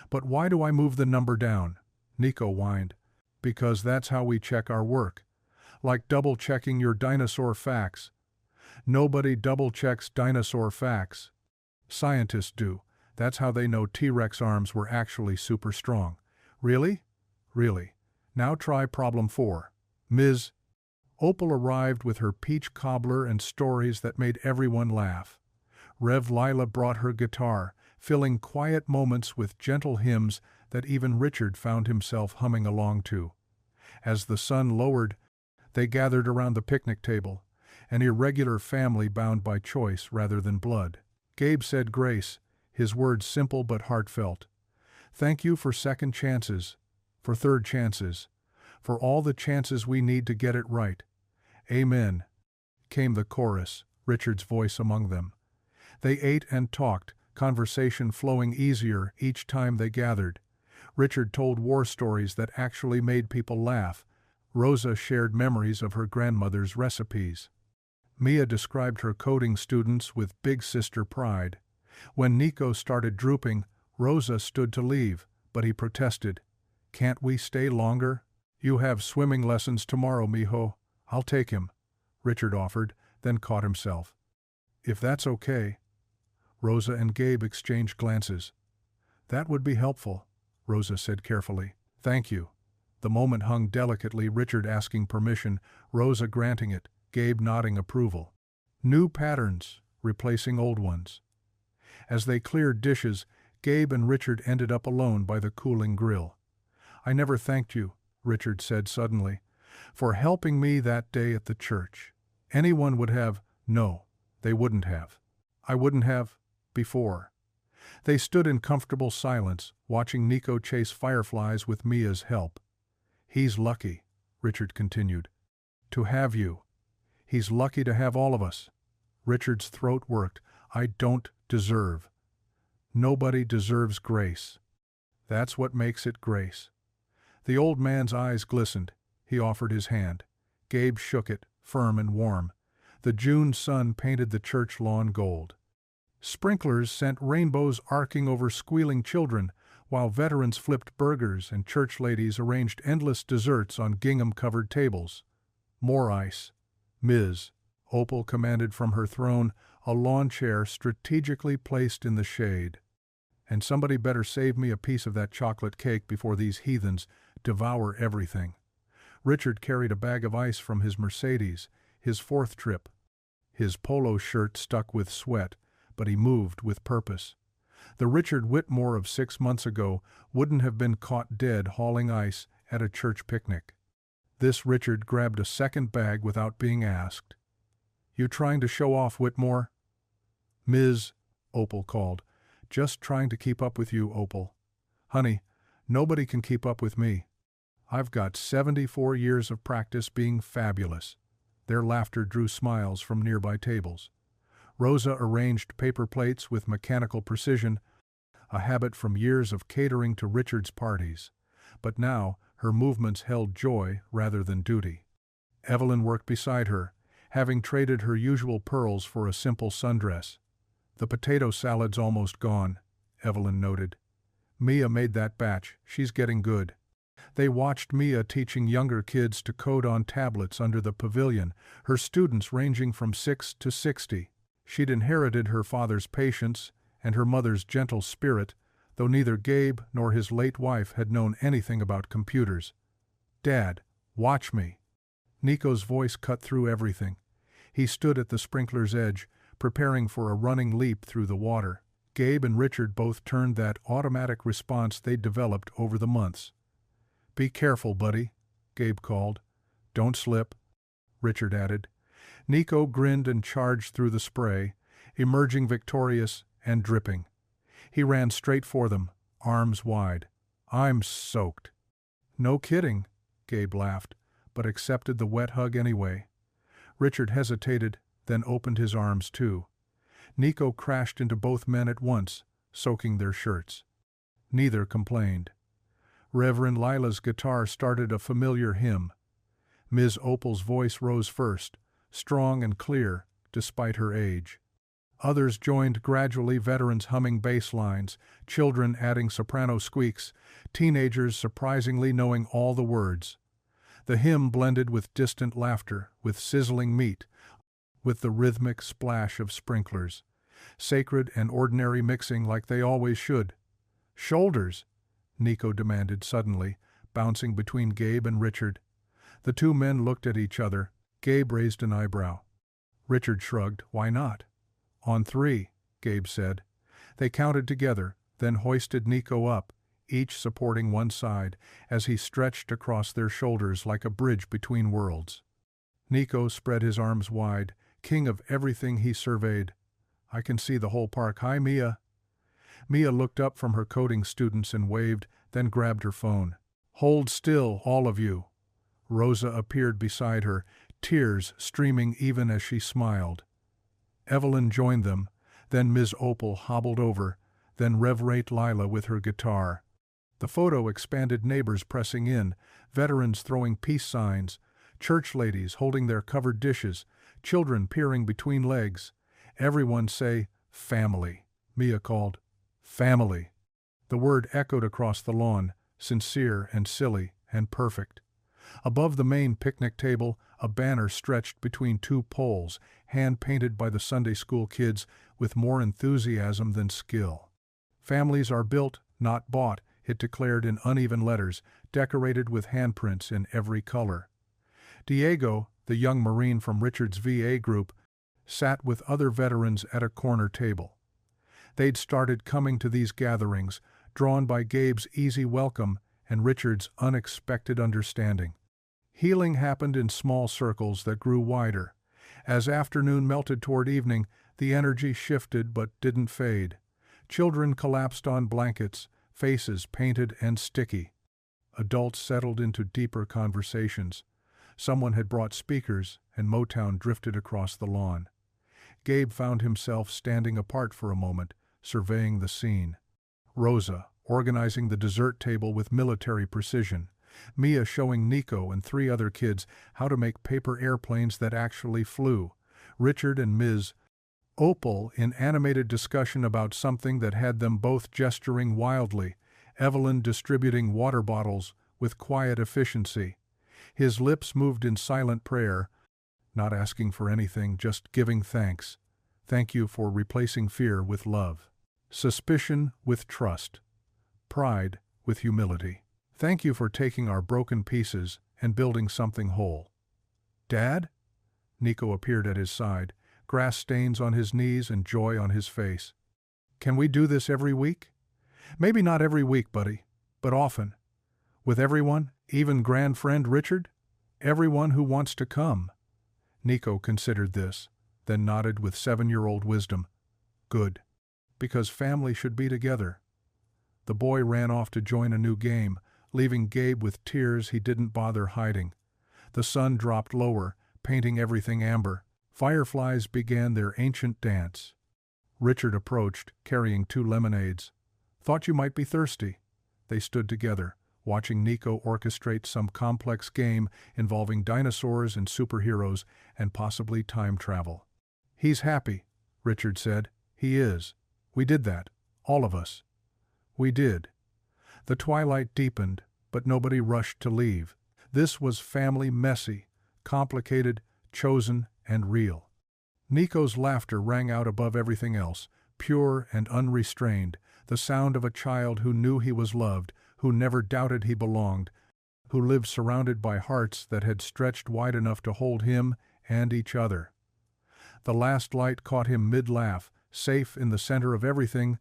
"But why do I move the number down?" Nico whined. "Because that's how we check our work. Like double-checking your dinosaur facts." "Nobody double-checks dinosaur facts." "Scientists do. That's how they know T-Rex arms were actually super strong." "Really?" "Really. Now try problem 4. Ms. Opal arrived with her peach cobbler and stories that made everyone laugh. Rev Lila brought her guitar, filling quiet moments with gentle hymns that even Richard found himself humming along to. As the sun lowered, they gathered around the picnic table, an irregular family bound by choice rather than blood. Gabe said grace, his words simple but heartfelt. "Thank you for second chances, for third chances, for all the chances we need to get it right. Amen," came the chorus, Richard's voice among them. They ate and talked, conversation flowing easier each time they gathered. Richard told war stories that actually made people laugh. Rosa shared memories of her grandmother's recipes. Mia described her coding students with big sister pride. When Nico started drooping, Rosa stood to leave, but he protested. "Can't we stay longer?" "You have swimming lessons tomorrow, mijo. I'll take him," Richard offered, then caught himself. "If that's okay." Rosa and Gabe exchanged glances. "That would be helpful," Rosa said carefully. "Thank you." The moment hung delicately, Richard asking permission, Rosa granting it, Gabe nodding approval. New patterns, replacing old ones. As they cleared dishes, Gabe and Richard ended up alone by the cooling grill. "I never thanked you," Richard said suddenly, "for helping me that day at the church. Anyone would have." "No, they wouldn't have. I wouldn't have, before." They stood in comfortable silence, watching Nico chase fireflies with Mia's help. "He's lucky," Richard continued, "to have you. He's lucky to have all of us." Richard's throat worked. "I don't deserve. Nobody deserves grace. That's what makes it grace." The old man's eyes glistened. He offered his hand. Gabe shook it, firm and warm. The June sun painted the church lawn gold. Sprinklers sent rainbows arcing over squealing children, while veterans flipped burgers and church ladies arranged endless desserts on gingham-covered tables. "More ice." "Ms." Opal commanded from her throne, a lawn chair strategically placed in the shade. "And somebody better save me a piece of that chocolate cake before these heathens devour everything." Richard carried a bag of ice from his Mercedes, his 4th trip. His polo shirt stuck with sweat, but he moved with purpose. The Richard Whitmore of 6 months ago wouldn't have been caught dead hauling ice at a church picnic. This Richard grabbed a second bag without being asked. "You trying to show off, Whitmore?" "Ms." Opal called. "Just trying to keep up with you, Opal." "Honey, nobody can keep up with me. I've got 74 years of practice being fabulous." Their laughter drew smiles from nearby tables. Rosa arranged paper plates with mechanical precision, a habit from years of catering to Richard's parties. But now, her movements held joy rather than duty. Evelyn worked beside her, having traded her usual pearls for a simple sundress. "The potato salad's almost gone," Evelyn noted. "Mia made that batch. She's getting good." They watched Mia teaching younger kids to code on tablets under the pavilion, her students ranging from 6 to 60. She'd inherited her father's patience and her mother's gentle spirit, though neither Gabe nor his late wife had known anything about computers. "Dad, watch me." Nico's voice cut through everything. He stood at the sprinkler's edge, preparing for a running leap through the water. Gabe and Richard both turned that automatic response they'd developed over the months. "Be careful, buddy," Gabe called. "Don't slip," Richard added. Nico grinned and charged through the spray, emerging victorious and dripping. He ran straight for them, arms wide. "I'm soaked." No kidding, Gabe laughed, but accepted the wet hug anyway. Richard hesitated, then opened his arms too. Nico crashed into both men at once, soaking their shirts. Neither complained. Reverend Lila's guitar started a familiar hymn. Ms. Opal's voice rose first, strong and clear, despite her age. Others joined gradually, veterans humming bass lines, children adding soprano squeaks, teenagers surprisingly knowing all the words. The hymn blended with distant laughter, with sizzling meat, with the rhythmic splash of sprinklers. Sacred and ordinary mixing like they always should. "Shoulders," Nico demanded suddenly, bouncing between Gabe and Richard. The two men looked at each other. Gabe raised an eyebrow. Richard shrugged. "Why not?" "On 3, Gabe said. They counted together, then hoisted Nico up, each supporting one side, as he stretched across their shoulders like a bridge between worlds. Nico spread his arms wide, king of everything he surveyed. "I can see the whole park. Hi, Mia." Mia looked up from her coding students and waved, then grabbed her phone. "Hold still, all of you." Rosa appeared beside her, tears streaming even as she smiled. Evelyn joined them, then Ms. Opal hobbled over, then Reverend Lila with her guitar. The photo expanded, neighbors pressing in, veterans throwing peace signs, church ladies holding their covered dishes, children peering between legs. Everyone say, "Family," Mia called. "Family." The word echoed across the lawn, sincere and silly and perfect. Above the main picnic table, a banner stretched between two poles, hand-painted by the Sunday school kids with more enthusiasm than skill. "Families are built, not bought," it declared in uneven letters, decorated with handprints in every color. Diego, the young Marine from Richard's VA group, sat with other veterans at a corner table. They'd started coming to these gatherings, drawn by Gabe's easy welcome and Richard's unexpected understanding. Healing happened in small circles that grew wider. As afternoon melted toward evening, the energy shifted but didn't fade. Children collapsed on blankets, faces painted and sticky. Adults settled into deeper conversations. Someone had brought speakers, and Motown drifted across the lawn. Gabe found himself standing apart for a moment, surveying the scene. Rosa, organizing the dessert table with military precision. Mia showing Nico and 3 other kids how to make paper airplanes that actually flew. Richard and Ms. Opal in animated discussion about something that had them both gesturing wildly. Evelyn distributing water bottles with quiet efficiency. His lips moved in silent prayer, not asking for anything, just giving thanks. Thank you for replacing fear with love. Suspicion with trust. Pride with humility. Thank you for taking our broken pieces and building something whole. Dad? Nico appeared at his side, grass stains on his knees and joy on his face. Can we do this every week? Maybe not every week, buddy, but often. With everyone, even grand friend Richard? Everyone who wants to come. Nico considered this, then nodded with 7-year-old wisdom. Good. Because family should be together. The boy ran off to join a new game, leaving Gabe with tears he didn't bother hiding. The sun dropped lower, painting everything amber. Fireflies began their ancient dance. Richard approached, carrying 2 lemonades. Thought you might be thirsty. They stood together, watching Nico orchestrate some complex game involving dinosaurs and superheroes and possibly time travel. He's happy, Richard said. He is. We did that. All of us. We did. The twilight deepened, but nobody rushed to leave. This was family messy, complicated, chosen, and real. Nico's laughter rang out above everything else, pure and unrestrained, the sound of a child who knew he was loved, who never doubted he belonged, who lived surrounded by hearts that had stretched wide enough to hold him and each other. The last light caught him mid-laugh, safe in the center of everything,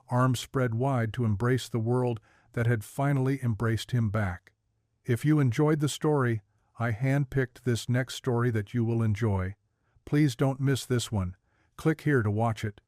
arms spread wide to embrace the world that had finally embraced him back. If you enjoyed the story, I handpicked this next story that you will enjoy. Please don't miss this one. Click here to watch it.